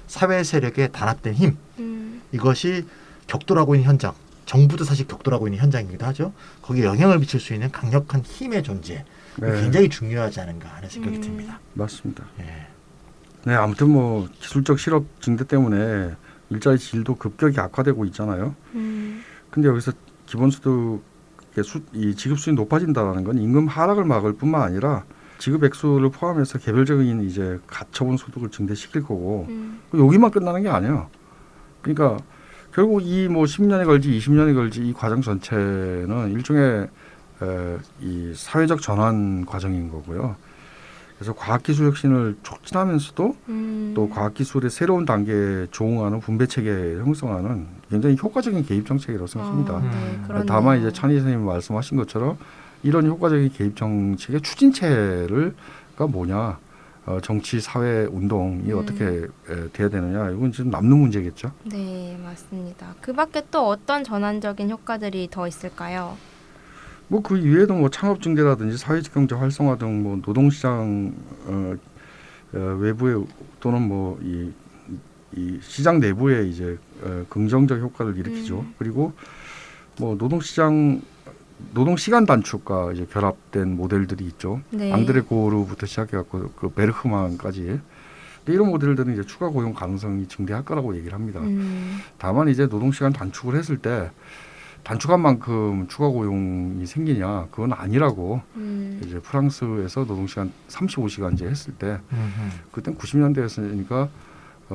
사회 세력의 단합된 힘 이것이 격돌하고 있는 현장 정부도 사실 격돌하고 있는 현장이기도 하죠. 거기에 영향을 미칠 수 있는 강력한 힘의 존재 굉장히 중요하지 않은가 하는 생각이 듭니다. 맞습니다. 예. 네, 아무튼 뭐 기술적 실업 증대 때문에 일자리 질도 급격히 악화되고 있잖아요. 근데 여기서 기본소득의 이 지급 수준이 높아진다는 건 임금 하락을 막을 뿐만 아니라 지급 액수를 포함해서 개별적인 이제 가처분 소득을 증대시킬 거고 여기만 끝나는 게 아니에요. 그러니까 결국 이 뭐 10년이 걸지 20년이 걸지 이 과정 전체는 일종의 이 사회적 전환 과정인 거고요. 그래서 과학기술 혁신을 촉진하면서도 또 과학기술의 새로운 단계에 조응하는 분배체계 형성하는 굉장히 효과적인 개입 정책이라고 생각합니다. 네, 다만 이제 찬희 선생님이 말씀하신 것처럼 이런 효과적인 개입 정책의 추진체가 뭐냐, 정치, 사회, 운동이 어떻게 돼야 되느냐, 이건 지금 남는 문제겠죠. 네, 맞습니다. 그 밖에 또 어떤 전환적인 효과들이 더 있을까요? 뭐 그 이외에도 뭐 창업 증대라든지 사회적 경제 활성화 등 뭐 노동시장 외부에 또는 뭐 이 시장 내부에 이제 긍정적 효과를 일으키죠. 그리고 뭐 노동 시간 단축과 이제 결합된 모델들이 있죠. 네. 앙드레 고르부터 시작해갖고 그 베르크만까지 이런 모델들은 이제 추가 고용 가능성이 증대할 거라고 얘기를 합니다. 다만 이제 노동 시간 단축을 했을 때 단축한 만큼 추가 고용이 생기냐 그건 아니라고 이제 프랑스에서 노동시간 35시간제 했을 때 그땐 90년대였으니까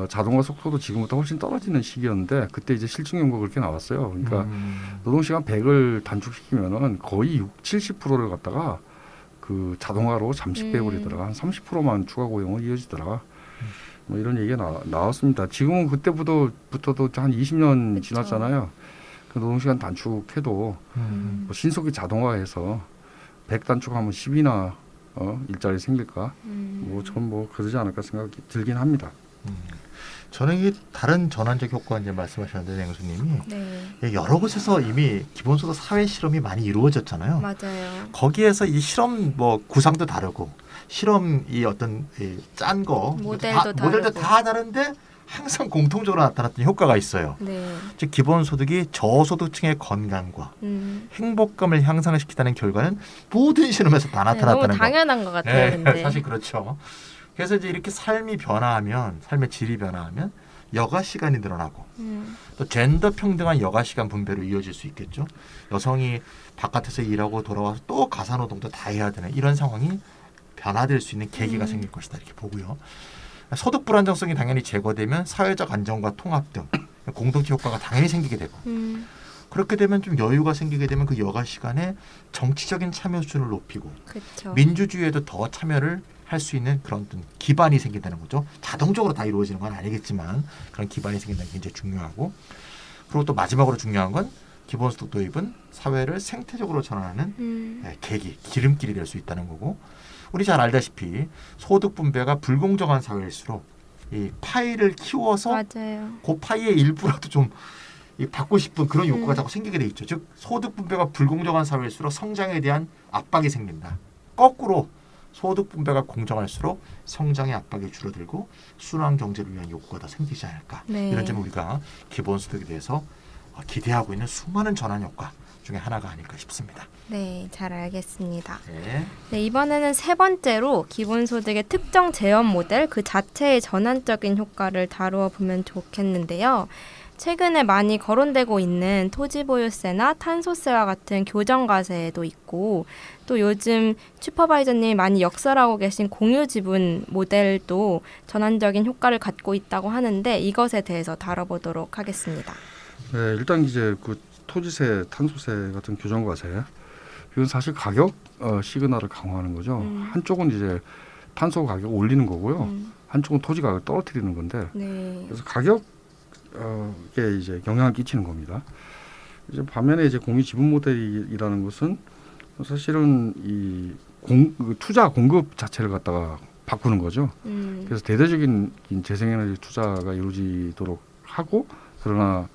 자동화 속도도 지금보다 훨씬 떨어지는 시기였는데 그때 이제 실증 연구가 그렇게 나왔어요. 그러니까 노동시간 100을 단축시키면은 거의 70%를 갖다가 그 자동화로 잠식돼 버리더라. 한 30%만 추가 고용은 이어지더라. 뭐 이런 얘기가 나왔습니다. 지금은 그때부터도 한 20년 그쵸. 지났잖아요. 그 노동시간 단축해도 뭐 신속히 자동화해서 100 단축하면 10이나 일자리 생길까? 뭐 전 뭐 그러지 않을까 생각이 들긴 합니다. 저는 이게 다른 전환적 효과 이제 말씀하셨는데 맹수님이 네, 여러 곳에서 이미 기본소득 사회 실험이 많이 이루어졌잖아요. 맞아요. 거기에서 이 실험 뭐 구상도 다르고 실험 이 어떤 짠 거 모델도 모델도 다르고. 다 다른데 항상 공통적으로 나타났던 효과가 있어요. 네, 즉 기본소득이 저소득층의 건강과 행복감을 향상시키다는 결과는 모든 실험에서 다 나타났다는 너무 거. 당연한 것 같아요. 네, 근데. 사실 그렇죠. 그래서 이제 이렇게 삶이 변화하면 삶의 질이 변화하면 여가 시간이 늘어나고 또 젠더 평등한 여가 시간 분배로 이어질 수 있겠죠. 여성이 바깥에서 일하고 돌아와서 또 가사 노동도 다 해야 되는 이런 상황이 변화될 수 있는 계기가 생길 것이다 이렇게 보고요. 소득 불안정성이 당연히 제거되면 사회적 안정과 통합 등 공동체 효과가 당연히 생기게 되고 그렇게 되면 좀 여유가 생기게 되면 그 여가 시간에 정치적인 참여 수준을 높이고 그렇죠. 민주주의에도 더 참여를 할 수 있는 그런 어떤 기반이 생긴다는 거죠. 자동적으로 다 이루어지는 건 아니겠지만 그런 기반이 생긴다는 게 굉장히 중요하고 그리고 또 마지막으로 중요한 건 기본소득 도입은 사회를 생태적으로 전환하는 계기, 기름길이 될 수 있다는 거고 우리 잘 알다시피 소득 분배가 불공정한 사회일수록 이 파이를 키워서 맞아요. 그 파이의 일부라도 좀 받고 싶은 그런 욕구가 음. 자꾸 생기게 돼 있죠. 즉 소득 분배가 불공정한 사회일수록 성장에 대한 압박이 생긴다. 거꾸로 소득 분배가 공정할수록 성장의 압박이 줄어들고 순환 경제를 위한 욕구가 더 생기지 않을까. 네. 이런 점을 우리가 기본소득에 대해서 기대하고 있는 수많은 전환 효과 중에 하나가 아닐까 싶습니다. 네, 잘 알겠습니다. 네. 네, 이번에는 세 번째로 기본소득의 특정 재원 모델 그 자체의 전환적인 효과를 다루어 보면 좋겠는데요. 최근에 많이 거론되고 있는 토지보유세나 탄소세와 같은 교정과세도 있고 또 요즘 슈퍼바이저님이 많이 역설하고 계신 공유지분 모델도 전환적인 효과를 갖고 있다고 하는데 이것에 대해서 다뤄보도록 하겠습니다. 네, 일단 이제 그 토지세, 탄소세 같은 교정과세 이건 사실 가격 시그널을 강화하는 거죠. 한쪽은 이제 탄소 가격 올리는 거고요. 한쪽은 토지 가격 떨어뜨리는 건데 네. 그래서 가격에 이제 영향을 끼치는 겁니다. 이제 반면에 이제 공유 지분 모델이라는 것은 사실은 이 투자 공급 자체를 갖다가 바꾸는 거죠. 그래서 대대적인 재생에너지 투자가 이루어지도록 하고 그러나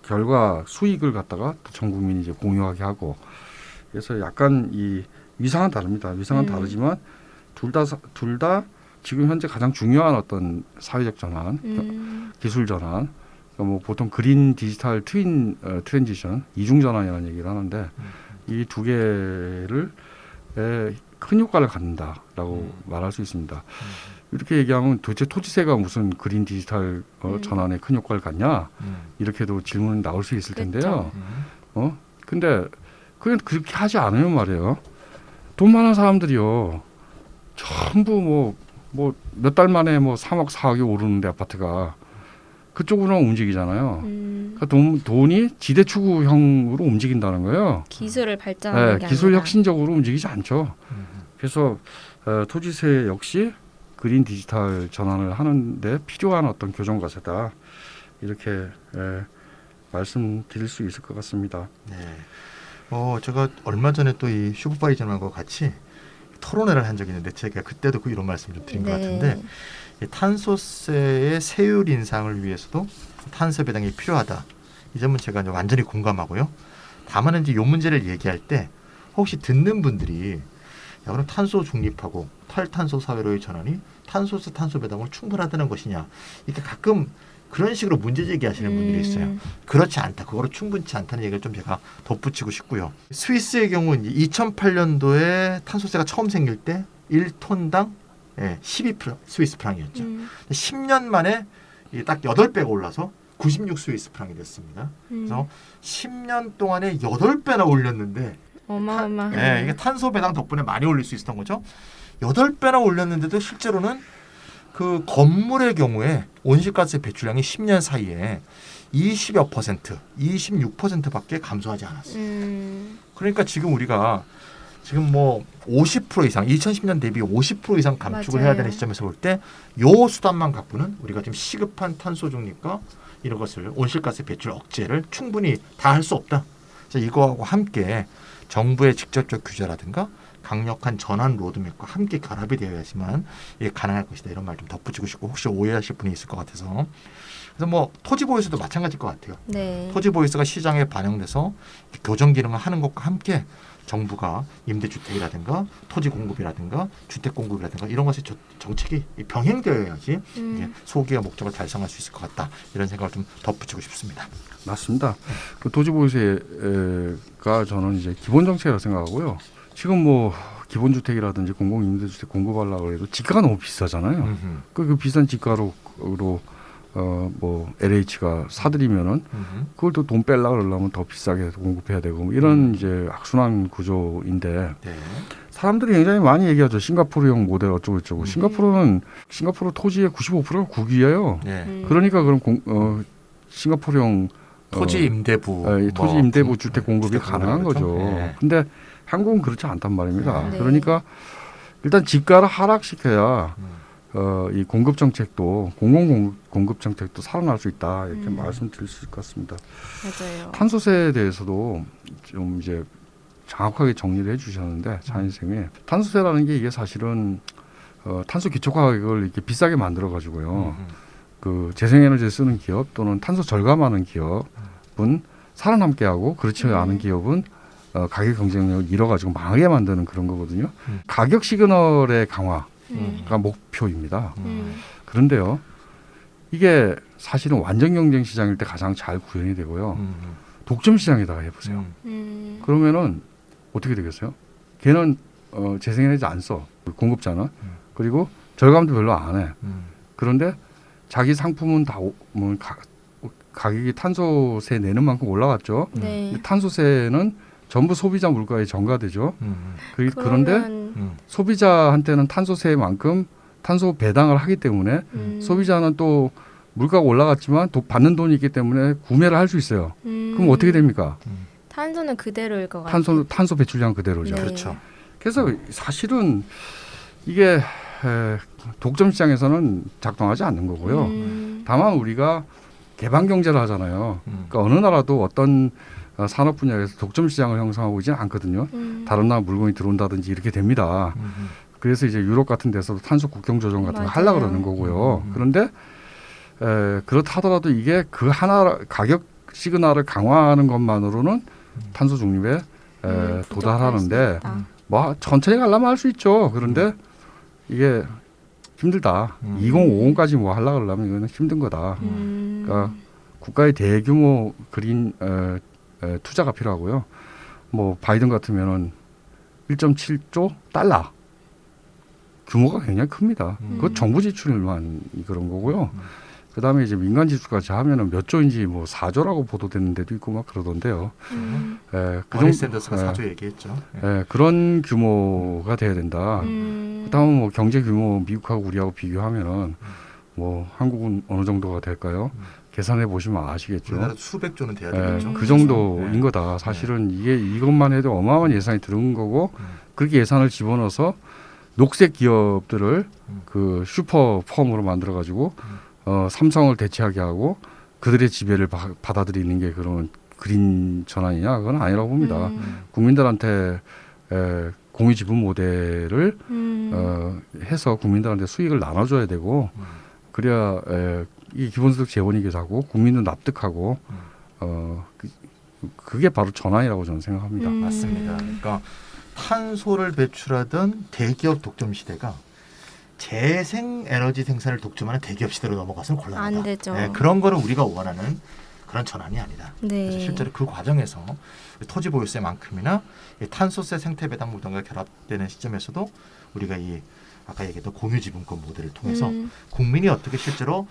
결과 수익을 갖다가 전 국민이 이제 공유하게 하고 그래서 약간 이 위상은 다릅니다. 위상은 다르지만 둘 다 지금 현재 가장 중요한 어떤 사회적 전환, 기술 전환, 그러니까 뭐 보통 그린 디지털 트랜지션, 이중 전환이라는 얘기를 하는데 이 두 개를 큰 효과를 갖는다라고 말할 수 있습니다. 이렇게 얘기하면 도대체 토지세가 무슨 그린 디지털 전환에 큰 효과를 갖냐 이렇게도 질문이 나올 수 있을 텐데요. 근데 그냥 그렇게 하지 않으면 말이에요. 돈 많은 사람들이요. 전부 뭐 몇 달 만에 뭐 3억 4억이 오르는데 아파트가 그쪽으로 움직이잖아요. 그러니까 돈이 지대 추구형으로 움직인다는 거예요. 기술을 발전하는 게 기술 아니라. 혁신적으로 움직이지 않죠. 그래서 토지세 역시 그린 디지털 전환을 하는데 필요한 어떤 교정과세다 이렇게 말씀드릴 수 있을 것 같습니다. 네. 제가 얼마 전에 또 이 슈퍼바이저님과 같이 토론회를 한 적이 있는데 제가 그때도 이런 말씀 좀 드린 것 같은데 이 탄소세의 세율 인상을 위해서도 탄소 배당이 필요하다. 이 점은 제가 이제 완전히 공감하고요. 다만 이제 이 문제를 얘기할 때 혹시 듣는 분들이 야, 그럼 탄소 중립하고 탈탄소 사회로의 전환이 탄소세 탄소 배당을 충분하다는 것이냐 이렇게 가끔 그런 식으로 문제 제기하시는 분들이 있어요. 그렇지 않다. 그거로 충분치 않다는 얘기를 좀 제가 덧붙이고 싶고요. 스위스의 경우는 2008년도에 탄소세가 처음 생길 때 1톤당 12 스위스 프랑이었죠. 10년 만에 딱 8배가 올라서 96 스위스 프랑이 됐습니다. 그래서 10년 동안에 8배나 올렸는데 어마어마한. 이게 탄소 배당 덕분에 많이 올릴 수 있었던 거죠. 8배나 올렸는데도 실제로는 그 건물의 경우에 온실가스 배출량이 10년 사이에 20여 %, 26%밖에 감소하지 않았어요. 그러니까 지금 우리가 지금 뭐 50% 이상, 2010년 대비 50% 이상 감축을 맞아요. 해야 되는 시점에서 볼 때 요 수단만 갖고는 우리가 지금 시급한 탄소 중립과 이런 것을 온실가스 배출 억제를 충분히 다 할 수 없다. 그래서 이거하고 함께 정부의 직접적 규제라든가 강력한 전환 로드맵과 함께 결합이 되어야지만 이게 가능할 것이다. 이런 말 좀 덧붙이고 싶고 혹시 오해하실 분이 있을 것 같아서 그래서 뭐 토지보유세도 마찬가지일 것 같아요. 네. 토지보유세가 시장에 반영돼서 교정 기능을 하는 것과 함께 정부가 임대주택이라든가 토지 공급이라든가 주택 공급이라든가 이런 것의 정책이 병행되어야지 이제 소기의 목적을 달성할 수 있을 것 같다. 이런 생각을 좀 덧붙이고 싶습니다. 맞습니다. 그 토지보유세가 저는 이제 기본 정책이라고 생각하고요. 지금 뭐 기본주택이라든지 공공임대주택 공급하려고 해도 지가가 너무 비싸잖아요. 그 비싼 지가로 뭐 LH가 사들이면은 그걸 또 돈 빼려고 그러려면 더 비싸게 공급해야 되고 뭐 이런 이제 악순환 구조인데 네. 사람들이 굉장히 많이 얘기하죠. 싱가포르형 모델 어쩌고 저쩌고. 싱가포르 토지의 95%가 국유예요. 네. 그러니까 그럼 싱가포르형 토지 임대부, 토지 뭐, 임대부 주택 공급이 주택 가능한 공급이죠. 거죠. 네. 근데 한국은 그렇지 않단 말입니다. 네. 그러니까 일단 지가를 하락시켜야 이 공급 정책도 공급 정책도 살아날 수 있다 이렇게 말씀드릴 수 있을 것 같습니다. 맞아요. 탄소세에 대해서도 좀 이제 정확하게 정리를 해주셨는데 차 선생님이 탄소세라는 게 이게 사실은 탄소 기초 가격을 이렇게 비싸게 만들어 가지고요. 그 재생에너지를 쓰는 기업 또는 탄소 절감하는 기업은 살아남게 하고 그렇지 않은 기업은 가격 경쟁력을 잃어가지고 망하게 만드는 그런 거거든요. 가격 시그널의 강화가 목표입니다. 그런데요, 이게 사실은 완전 경쟁 시장일 때 가장 잘 구현이 되고요. 독점 시장에다가 해보세요. 그러면은 어떻게 되겠어요? 걔는 재생에너지 안 써. 공급자는. 그리고 절감도 별로 안 해. 그런데 자기 상품은 다 가격이 탄소세 내는 만큼 올라갔죠. 네. 이 탄소세는 전부 소비자 물가에 전가되죠. 그런데 소비자한테는 탄소세만큼 탄소 배당을 하기 때문에 소비자는 또 물가가 올라갔지만 받는 돈이 있기 때문에 구매를 할 수 있어요. 그럼 어떻게 됩니까? 탄소는 그대로일 것 같아요. 탄소 배출량 그대로죠. 네. 그렇죠. 그래서 사실은 이게 독점 시장에서는 작동하지 않는 거고요. 다만 우리가 개방 경제를 하잖아요. 그러니까 어느 나라도 어떤 산업 분야에서 독점 시장을 형성하고 있지는 않거든요. 다른 나라 물건이 들어온다든지 이렇게 됩니다. 그래서 이제 유럽 같은 데서도 탄소 국경 조정 같은 거 하려고 그러는 거고요. 그런데 그렇다 하더라도 이게 그 하나 가격 시그널을 강화하는 것만으로는 탄소 중립에 도달하는데 뭐 천천히 가려면 할 수 있죠. 그런데 이게 힘들다. 2050까지 뭐 하려고 그러려면 이거는 힘든 거다. 그러니까 국가의 대규모 그린 투자가 필요하고요. 뭐 바이든 같으면은 1.7조 달러 규모가 굉장히 큽니다. 그것 정부 지출만 그런 거고요. 그다음에 이제 민간 지출까지 하면은 몇 조인지 뭐 4조라고 보도되는 데도 있고 막 그러던데요. 버니 샌더스가 4조 얘기했죠. 그런 규모가 돼야 된다. 그다음 뭐 경제 규모 미국하고 우리하고 비교하면은 뭐 한국은 어느 정도가 될까요? 계산해 보시면 아시겠죠. 우리나라 수백 조는 돼야 되겠죠. 그 정도인 거다. 사실은 이것만 해도 어마어마한 예산이 들어온 거고 그렇게 예산을 집어넣어서 녹색 기업들을 그 슈퍼 펌으로 만들어 가지고 삼성을 대체하게 하고 그들의 지배를 받아들이는 게 그런 그린 전환이냐? 그건 아니라고 봅니다. 국민들한테 공유 지분 모델을 해서 국민들한테 수익을 나눠줘야 되고 그래야 이 기본소득 재원이기도 하고 국민은 납득하고 그게 바로 전환이라고 저는 생각합니다. 맞습니다. 그러니까 탄소를 배출하던 대기업 독점 시대가 재생 에너지 생산을 독점하는 대기업 시대로 넘어가서는 곤란하다. 안 되죠. 그런 거는 우리가 원하는 그런 전환이 아니다. 네. 그래서 실제로 그 과정에서 토지 보유세만큼이나 이 탄소세 생태 배당 무등과 결합되는 시점에서도 우리가 이 아까 얘기했던 공유 지분권 모델을 통해서 국민이 어떻게 실제로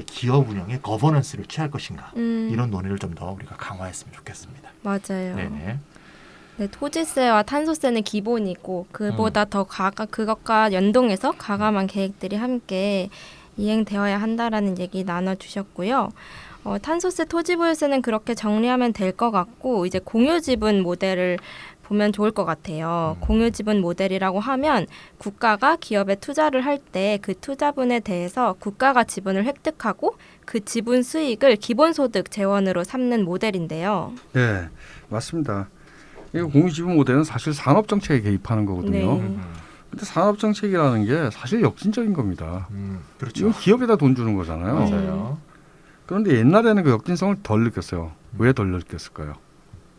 기업 운영에 거버넌스를 취할 것인가 이런 논의를 좀 더 우리가 강화했으면 좋겠습니다. 맞아요. 네네. 네, 토지세와 탄소세는 기본이고 그보다 더 그것과 연동해서 과감한 계획들이 함께 이행되어야 한다라는 얘기 나눠주셨고요. 탄소세, 토지보유세는 그렇게 정리하면 될 것 같고 이제 공유지분 모델을 보면 좋을 것 같아요. 공유지분 모델이라고 하면 국가가 기업에 투자를 할 때 그 투자분에 대해서 국가가 지분을 획득하고 그 지분 수익을 기본소득 재원으로 삼는 모델인데요. 네, 맞습니다. 이 공유지분 모델은 사실 산업정책에 개입하는 거거든요. 네. 근데 산업정책이라는 게 사실 역진적인 겁니다. 그렇죠. 이건 기업에다 돈 주는 거잖아요. 맞아요. 그런데 옛날에는 그 역진성을 덜 느꼈어요. 왜 덜 느꼈을까요?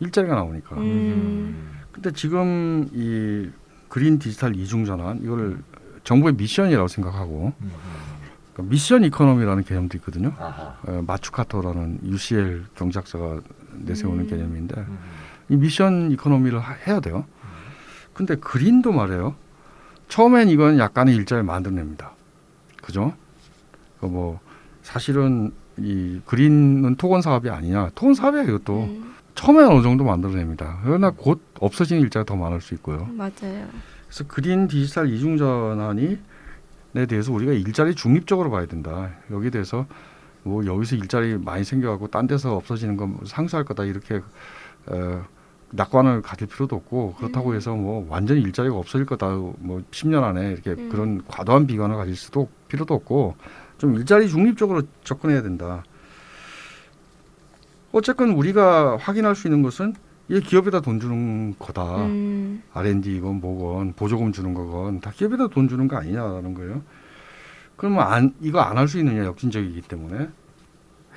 일자리가 나오니까. 근데 지금 이 그린 디지털 이중 전환 이걸 정부의 미션이라고 생각하고 그러니까 미션 이코노미라는 개념도 있거든요. 마추카토라는 UCL 경제학자가 내세우는 개념인데 이 미션 이코노미를 해야 돼요. 근데 그린도 말이에요. 처음엔 이건 약간의 일자리를 만들어냅니다. 그죠? 뭐 사실은 이 그린은 토건 사업이 아니냐. 토건 사업이야 이것도. 처음에는 어느 정도 만들어냅니다. 그러나 곧 없어지는 일자리가 더 많을 수 있고요. 맞아요. 그래서 그린 디지털 이중 전환에 대해서 우리가 일자리 중립적으로 봐야 된다. 여기에 대해서 뭐 여기서 일자리 많이 생겨가고 딴 데서 없어지는 건 상수할 거다 이렇게 낙관을 가질 필요도 없고 그렇다고 해서 뭐 완전히 일자리가 없어질 거다 뭐 10년 안에 이렇게 그런 과도한 비관을 가질 수도 필요도 없고 좀 일자리 중립적으로 접근해야 된다. 어쨌건 우리가 확인할 수 있는 것은 이게 기업에다 돈 주는 거다. R&D건 뭐건 보조금 주는 거건 다 기업에다 돈 주는 거 아니냐라는 거예요. 그러면 이거 안 할 수 있느냐 역진적이기 때문에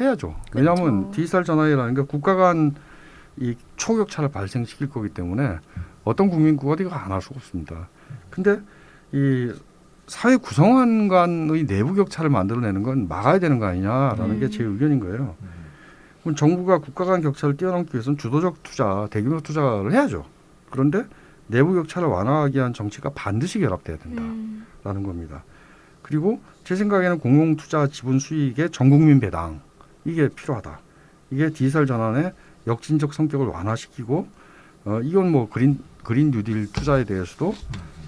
해야죠. 왜냐하면 디지털 전환이라는 게 국가 간 이 초격차를 발생시킬 거기 때문에 어떤 국민국가도 이거 안 할 수가 없습니다. 근데 이 사회 구성원 간의 내부 격차를 만들어내는 건 막아야 되는 거 아니냐라는 게 제 의견인 거예요. 그럼 정부가 국가 간 격차를 뛰어넘기 위해서는 주도적 투자, 대규모 투자를 해야죠. 그런데 내부 격차를 완화하기 위한 정치가 반드시 결합돼야 된다라는 겁니다. 그리고 제 생각에는 공공 투자 지분 수익의 전 국민 배당 이게 필요하다. 이게 디지털 전환의 역진적 성격을 완화시키고 이건 뭐 그린 뉴딜 투자에 대해서도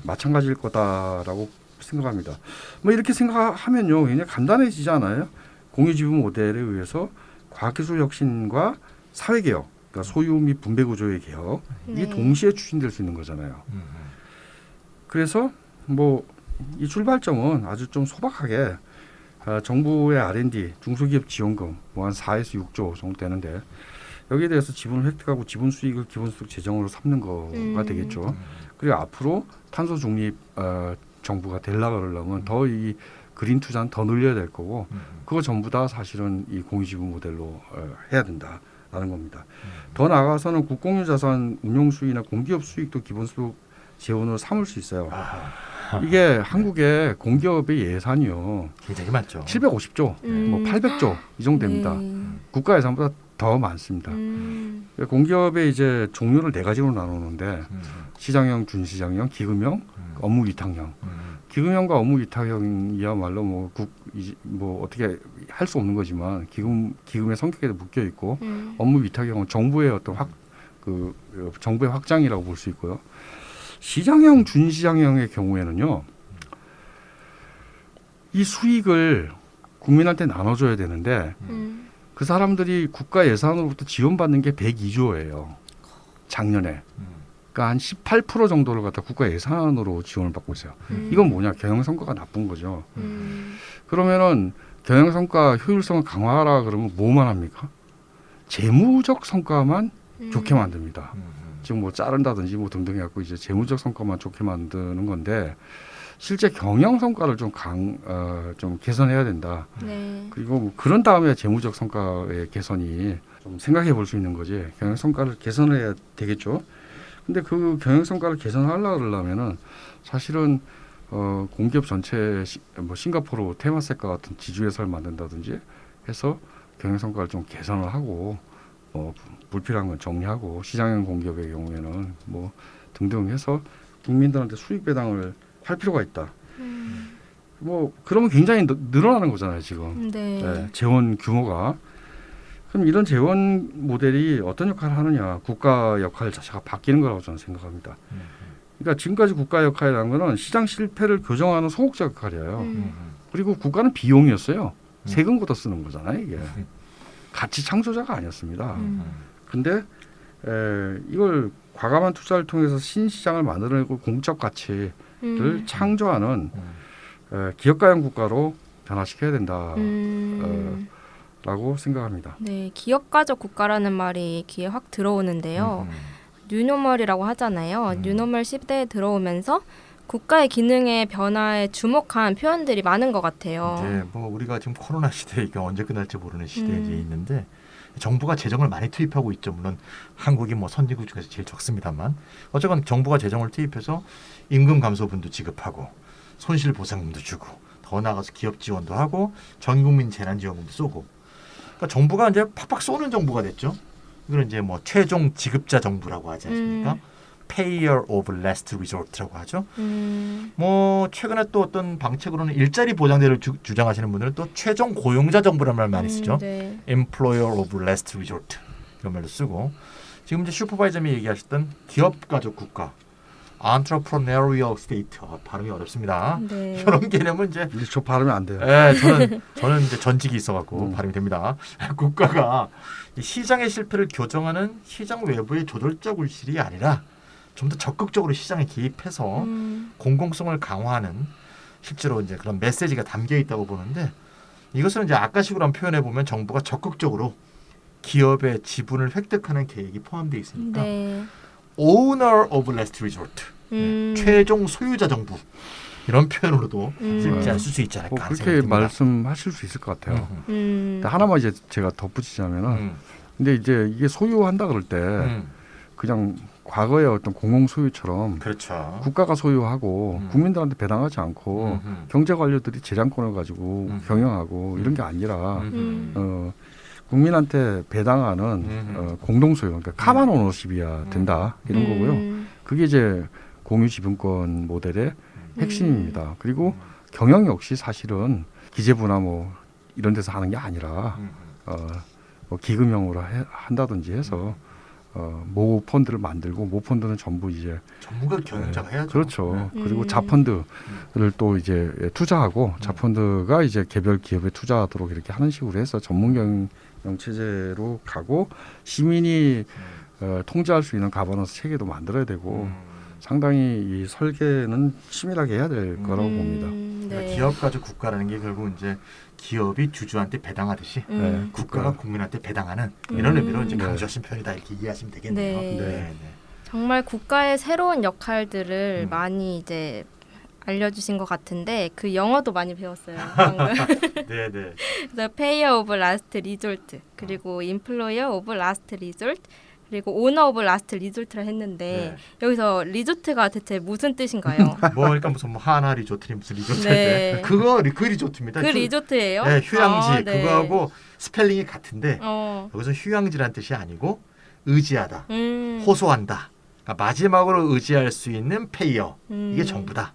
마찬가지일 거다라고 생각합니다. 뭐 이렇게 생각하면요, 굉장히 간단해지지 않아요? 공유지분 모델에 의해서 과학기술 혁신과 사회개혁, 그러니까 소유 및 분배 구조의 개혁 이게 동시에 추진될 수 있는 거잖아요. 그래서 뭐 이 출발점은 아주 좀 소박하게 정부의 R&D 중소기업 지원금 뭐 한 4에서 6조 정도 되는데 여기에 대해서 지분을 획득하고 지분 수익을 기본소득 재정으로 삼는 거가 되겠죠. 그리고 앞으로 탄소 중립 정부가 되려고 그러려면 더 이 그린 투자는 더 늘려야 될 거고 그거 전부 다 사실은 이 공유지분 모델로 해야 된다라는 겁니다. 더 나아가서는 국공유 자산 운용 수익이나 공기업 수익도 기본소득 재원으로 삼을 수 있어요. 이게 한국의 공기업의 예산이요. 굉장히 많죠. 750조, 뭐 800조 이 정도 됩니다. 국가 예산보다 더 많습니다. 공기업의 이제 종류를 4가지로 나누는데 시장형, 준시장형, 기금형, 업무 위탁형. 기금형과 업무 위탁형이야말로 뭐 어떻게 할 수 없는 거지만 기금의 성격에도 묶여 있고 업무 위탁형은 정부의 어떤 정부의 확장이라고 볼 수 있고요. 시장형, 준시장형의 경우에는요, 이 수익을 국민한테 나눠줘야 되는데 그 사람들이 국가 예산으로부터 지원받는 게 102조예요. 작년에. 그러니까 한 18% 정도를 갖다 국가 예산으로 지원을 받고 있어요. 이건 뭐냐? 경영성과가 나쁜 거죠. 그러면은 경영성과 효율성을 강화하라 그러면 뭐만 합니까? 재무적 성과만 좋게 만듭니다. 지금 뭐 자른다든지 뭐 등등 해갖고 이제 재무적 성과만 좋게 만드는 건데 실제 경영 성과를 좀 개선해야 된다. 그리고 뭐 그런 다음에 재무적 성과의 개선이 좀 생각해 볼 수 있는 거지. 경영 성과를 개선해야 되겠죠. 근데 그 경영 성과를 개선하려고 그러려면은 사실은 공기업 전체 뭐 싱가포르 테마섹과 같은 지주회사를 만든다든지 해서 경영 성과를 좀 개선을 하고 불필요한 건 정리하고 시장형 공기업의 경우에는 뭐 등등 해서 국민들한테 수익 배당을 할 필요가 있다. 뭐 그러면 굉장히 늘어나는 거잖아요 지금. 네, 재원 규모가. 그럼 이런 재원 모델이 어떤 역할을 하느냐? 국가 역할 자체가 바뀌는 거라고 저는 생각합니다. 그러니까 지금까지 국가 역할이라는 거는 시장 실패를 교정하는 소극적 역할이에요. 그리고 국가는 비용이었어요. 세금 걷어 쓰는 거잖아요 이게. 가치 창조자가 아니었습니다. 근데 이걸 과감한 투자를 통해서 신시장을 만들어내고 공적 가치를 창조하는 기업가형 국가로 변화시켜야 된다라고 생각합니다. 네, 기업가적 국가라는 말이 귀에 확 들어오는데요. 뉴노멀이라고 하잖아요. 뉴노멀 시대에 들어오면서 국가의 기능의 변화에 주목한 표현들이 많은 것 같아요. 네, 뭐 우리가 지금 코로나 시대에 이게 언제 끝날지 모르는 시대에 이제 있는데 정부가 재정을 많이 투입하고 있죠. 물론 한국이 뭐 선진국 중에서 제일 적습니다만 어쨌건 정부가 재정을 투입해서 임금 감소분도 지급하고 손실 보상금도 주고 더 나아가서 기업 지원도 하고 전국민 재난지원금도 쏘고 그러니까 정부가 이제 팍팍 쏘는 정부가 됐죠. 이걸 이제 뭐 최종 지급자 정부라고 하지 않습니까? Payer of Last Resort라고 하죠. 뭐 최근에 또 어떤 방책으로는 일자리 보장제를 주장하시는 분들은 또 최종 고용자 정부라는 말 많이 쓰죠. 네. Employer of Last Resort 이런 말로 쓰고 지금 이제 슈퍼바이저님이 얘기하셨던 기업 가족 국가, Entrepreneurial State 발음이 어렵습니다. 네. 이런 개념은 이제 저 발음이 안 돼요. 네, 저는 이제 전직이 있어갖고 발음이 됩니다. 국가가 시장의 실패를 교정하는 시장 외부의 조절적 울실이 아니라 좀 더 적극적으로 시장에 개입해서 공공성을 강화하는 실제로 이제 그런 메시지가 담겨 있다고 보는데 이것을 이제 아까식으로 한번 표현해 보면 정부가 적극적으로 기업의 지분을 획득하는 계획이 포함되어 있으니까 네. Owner of Last Resort, 최종 소유자 정부 이런 표현으로도 쓸 수 있지 않을까 그렇게 생각됩니다. 말씀하실 수 있을 것 같아요. 음. 근데 하나만 이제 제가 덧붙이자면은 근데 이제 이게 소유한다 그럴 때 그냥 과거의 어떤 공공 소유처럼 그렇죠. 국가가 소유하고 국민들한테 배당하지 않고 경제 관료들이 재량권을 가지고 경영하고 이런 게 아니라 국민한테 배당하는 공동 소유, 그러니까 카만 오너십이야 된다 이런 거고요. 그게 이제 공유 지분권 모델의 핵심입니다. 그리고 경영 역시 사실은 기재부나 뭐 이런 데서 하는 게 아니라 뭐 기금형으로 한다든지 해서 모 펀드를 만들고 모 펀드는 전부 이제 전문가 경영자가 해야죠. 그렇죠. 그리고 자펀드를 또 이제 투자하고 자펀드가 이제 개별 기업에 투자하도록 이렇게 하는 식으로 해서 전문 경영 체제로 가고 시민이 통제할 수 있는 가버넌스 체계도 만들어야 되고 상당히 이 설계는 치밀하게 해야 될 거라고 봅니다. 그러니까 기업 가지고 국가라는 게 결국 이제 기업이 주주한테 배당하듯이 국가가 국민한테 배당하는 이런 의미로 이제 강조하신 표현이다 이렇게 이해하시면 되겠네요. 네. 정말 국가의 새로운 역할들을 많이 이제 알려주신 것 같은데 그 영어도 많이 배웠어요. 방금. 네. 그래서 Payer of Last Resort 그리고 Employer of Last Resort 그리고 Owner of Last Resort를 했는데 여기서 리조트가 대체 무슨 뜻인가요? 뭐 그러니까 무슨 뭐 하나 리조트니 무슨 리조트 네. 그 리조트입니다. 그 리조트예요? 네, 휴양지 네. 그거하고 스펠링이 같은데 여기서 휴양지란 뜻이 아니고 의지하다, 호소한다. 그러니까 마지막으로 의지할 수 있는 페이어 이게 정부다.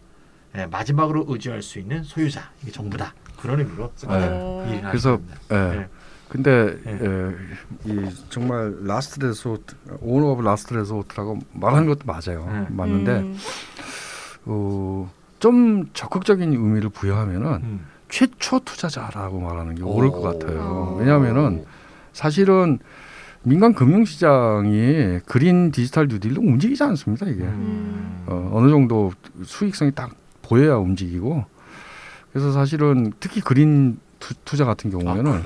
네, 마지막으로 의지할 수 있는 소유자 이게 정부다. 그런 의미로 이해를 그래서 네. 근데 이 정말 라스트 레소트, 오너 오브 라스트 레소트라고 말하는 것도 맞아요. 맞는데 좀 적극적인 의미를 부여하면은 최초 투자자라고 말하는 게 옳을 것 같아요. 왜냐하면은 사실은 민간 금융시장이 그린 디지털 뉴딜로 움직이지 않습니다. 이게 어느 정도 수익성이 딱 보여야 움직이고 그래서 사실은 특히 그린 투자 같은 경우에는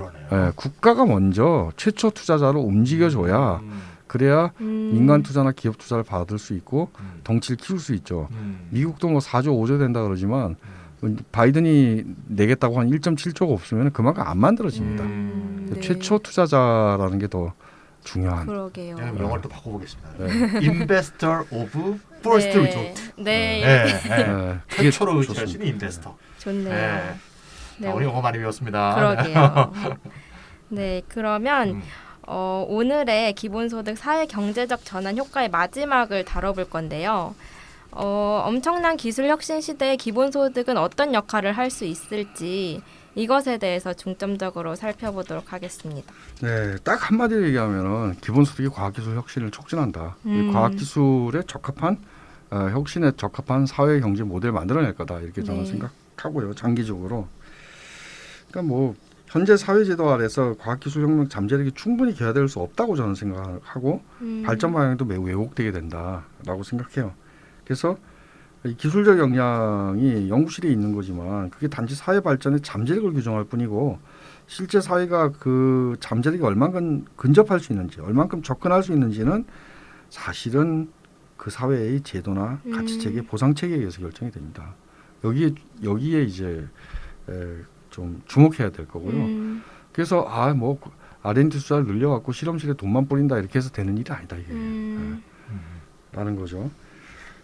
국가가 먼저 최초 투자자로 움직여줘야 그래야 민간 투자나 기업 투자를 받을 수 있고 덩치를 키울 수 있죠. 미국도 뭐 4조 5조 된다 그러지만 바이든이 내겠다고 한 1.7조가 없으면 그만큼 안 만들어집니다. 네. 최초 투자자라는 게 더 중요한. 그러게요. 영어를 또 바꿔보겠습니다. Investor of First Resort. 네. 최초로 의지할 수 있는 인베스터. 좋네요. 네. 우리 영어 많이 배웠습니다. 그러게요. 네, 그러면 오늘의 기본소득 사회 경제적 전환 효과의 마지막을 다뤄볼 건데요. 엄청난 기술 혁신 시대의 기본소득은 어떤 역할을 할 수 있을지 이것에 대해서 중점적으로 살펴보도록 하겠습니다. 네, 딱 한마디로 얘기하면은 기본소득이 과학기술 혁신을 촉진한다. 이 과학기술에 적합한 혁신에 적합한 사회 경제 모델을 만들어낼 거다 이렇게 저는 생각하고요. 장기적으로. 그러니까 뭐 현재 사회제도 아래서 과학기술혁명 잠재력이 충분히 개화될 수 없다고 저는 생각하고 발전 방향도 매우 왜곡되게 된다라고 생각해요. 그래서 이 기술적 역량이 연구실에 있는 거지만 그게 단지 사회 발전의 잠재력을 규정할 뿐이고 실제 사회가 그 잠재력이 얼만큼 근접할 수 있는지 얼만큼 접근할 수 있는지는 사실은 그 사회의 제도나 가치체계, 보상체계에 의해서 결정이 됩니다. 여기에 이제 좀 주목해야 될 거고요. 그래서 뭐 R&D 투자를 늘려갖고 실험실에 돈만 뿌린다 이렇게 해서 되는 일이 아니다 이게 라는 거죠.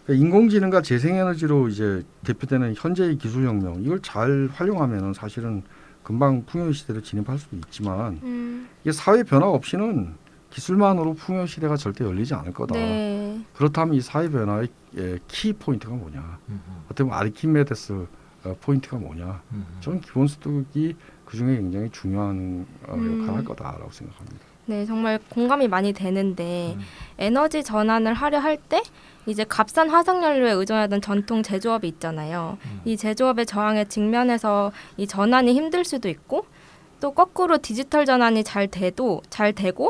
그러니까 인공지능과 재생에너지로 이제 대표되는 현재의 기술혁명 이걸 잘 활용하면은 사실은 금방 풍요 시대로 진입할 수도 있지만 이게 사회 변화 없이는 기술만으로 풍요 시대가 절대 열리지 않을 거다. 네. 그렇다면 이 사회 변화의 키 포인트가 뭐냐? 어떻게 보면 아르키메데스 포인트가 뭐냐? 저는 기본소득이 그 중에 굉장히 중요한 역할을 할 거다라고 생각합니다. 네, 정말 공감이 많이 되는데 에너지 전환을 하려 할 때 이제 값싼 화석연료에 의존하던 전통 제조업이 있잖아요. 이 제조업의 저항에 직면해서 이 전환이 힘들 수도 있고 또 거꾸로 디지털 전환이 잘 되고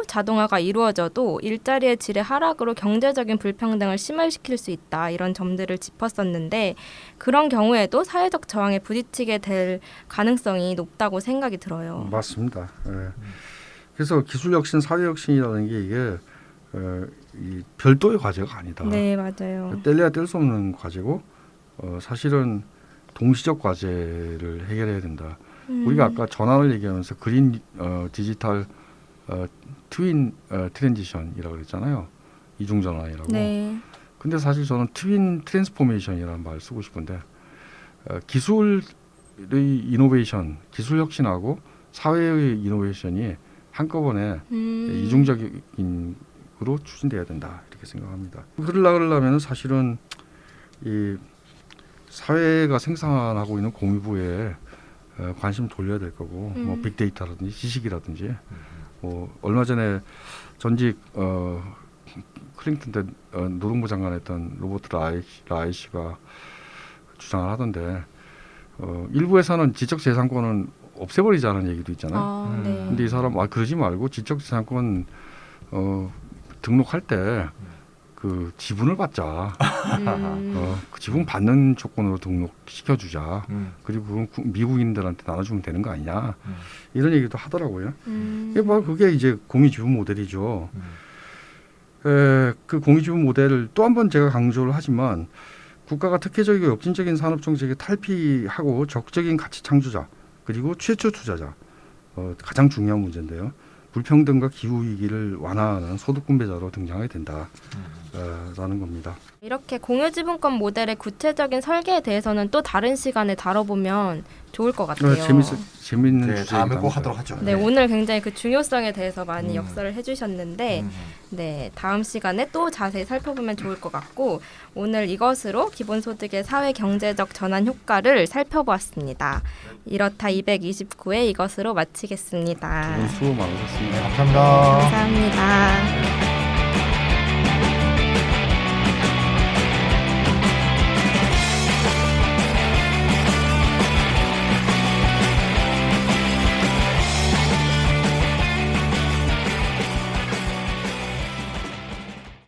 자동화가 이루어져도 일자리의 질의 하락으로 경제적인 불평등을 심화시킬 수 있다. 이런 점들을 짚었었는데 그런 경우에도 사회적 저항에 부딪히게 될 가능성이 높다고 생각이 들어요. 맞습니다. 네. 그래서 기술 혁신, 사회 혁신이라는 게 이게 이 별도의 과제가 아니다. 네, 맞아요. 뗄래야 뗄 수 없는 과제고 사실은 동시적 과제를 해결해야 된다. 우리가 아까 전환을 얘기하면서 그린 디지털 트윈 트랜지션이라고 그랬잖아요. 이중 전환이라고. 네. 근데 사실 저는 트윈 트랜스포메이션이라는 말을 쓰고 싶은데 기술의 이노베이션, 기술 혁신하고 사회의 이노베이션이 한꺼번에 이중적인 으로 추진돼야 된다 이렇게 생각합니다. 그러려면 사실은 이 사회가 생산하고 있는 공유부에 관심 돌려야 될 거고 뭐 빅데이터라든지 지식이라든지 뭐 얼마 전에 전직 클링턴 때 노동부 장관 했던 로버트 라이시가 주장을 하던데 일부에서는 지적재산권은 없애버리자는 얘기도 있잖아요. 네. 근데 이 사람 그러지 말고 지적재산권 등록할 때 그 지분을 받자. 그 지분 받는 조건으로 등록시켜주자. 그리고 그건 미국인들한테 나눠주면 되는 거 아니냐. 이런 얘기도 하더라고요. 그게 이제 공유지분 모델이죠. 그 공유지분 모델을 또 한 번 제가 강조를 하지만 국가가 특혜적이고 혁신적인 산업 정책에 탈피하고 적극적인 가치 창조자 그리고 최초 투자자 가장 중요한 문제인데요. 불평등과 기후 위기를 완화하는 소득 분배자로 등장해야 된다라는 겁니다. 이렇게 공유지분권 모델의 구체적인 설계에 대해서는 또 다른 시간에 다뤄보면 좋을 것 같아요. 재밌는 네, 주제이기도 다음에 꼭 합니다. 하도록 하죠. 네, 오늘 굉장히 그 중요성에 대해서 많이 역설을 해주셨는데 네, 다음 시간에 또 자세히 살펴보면 좋을 것 같고 오늘 이것으로 기본소득의 사회 경제적 전환 효과를 살펴보았습니다. 이렇다 229회 이것으로 마치겠습니다. 수고 많으셨습니다. 네, 감사합니다. 감사합니다.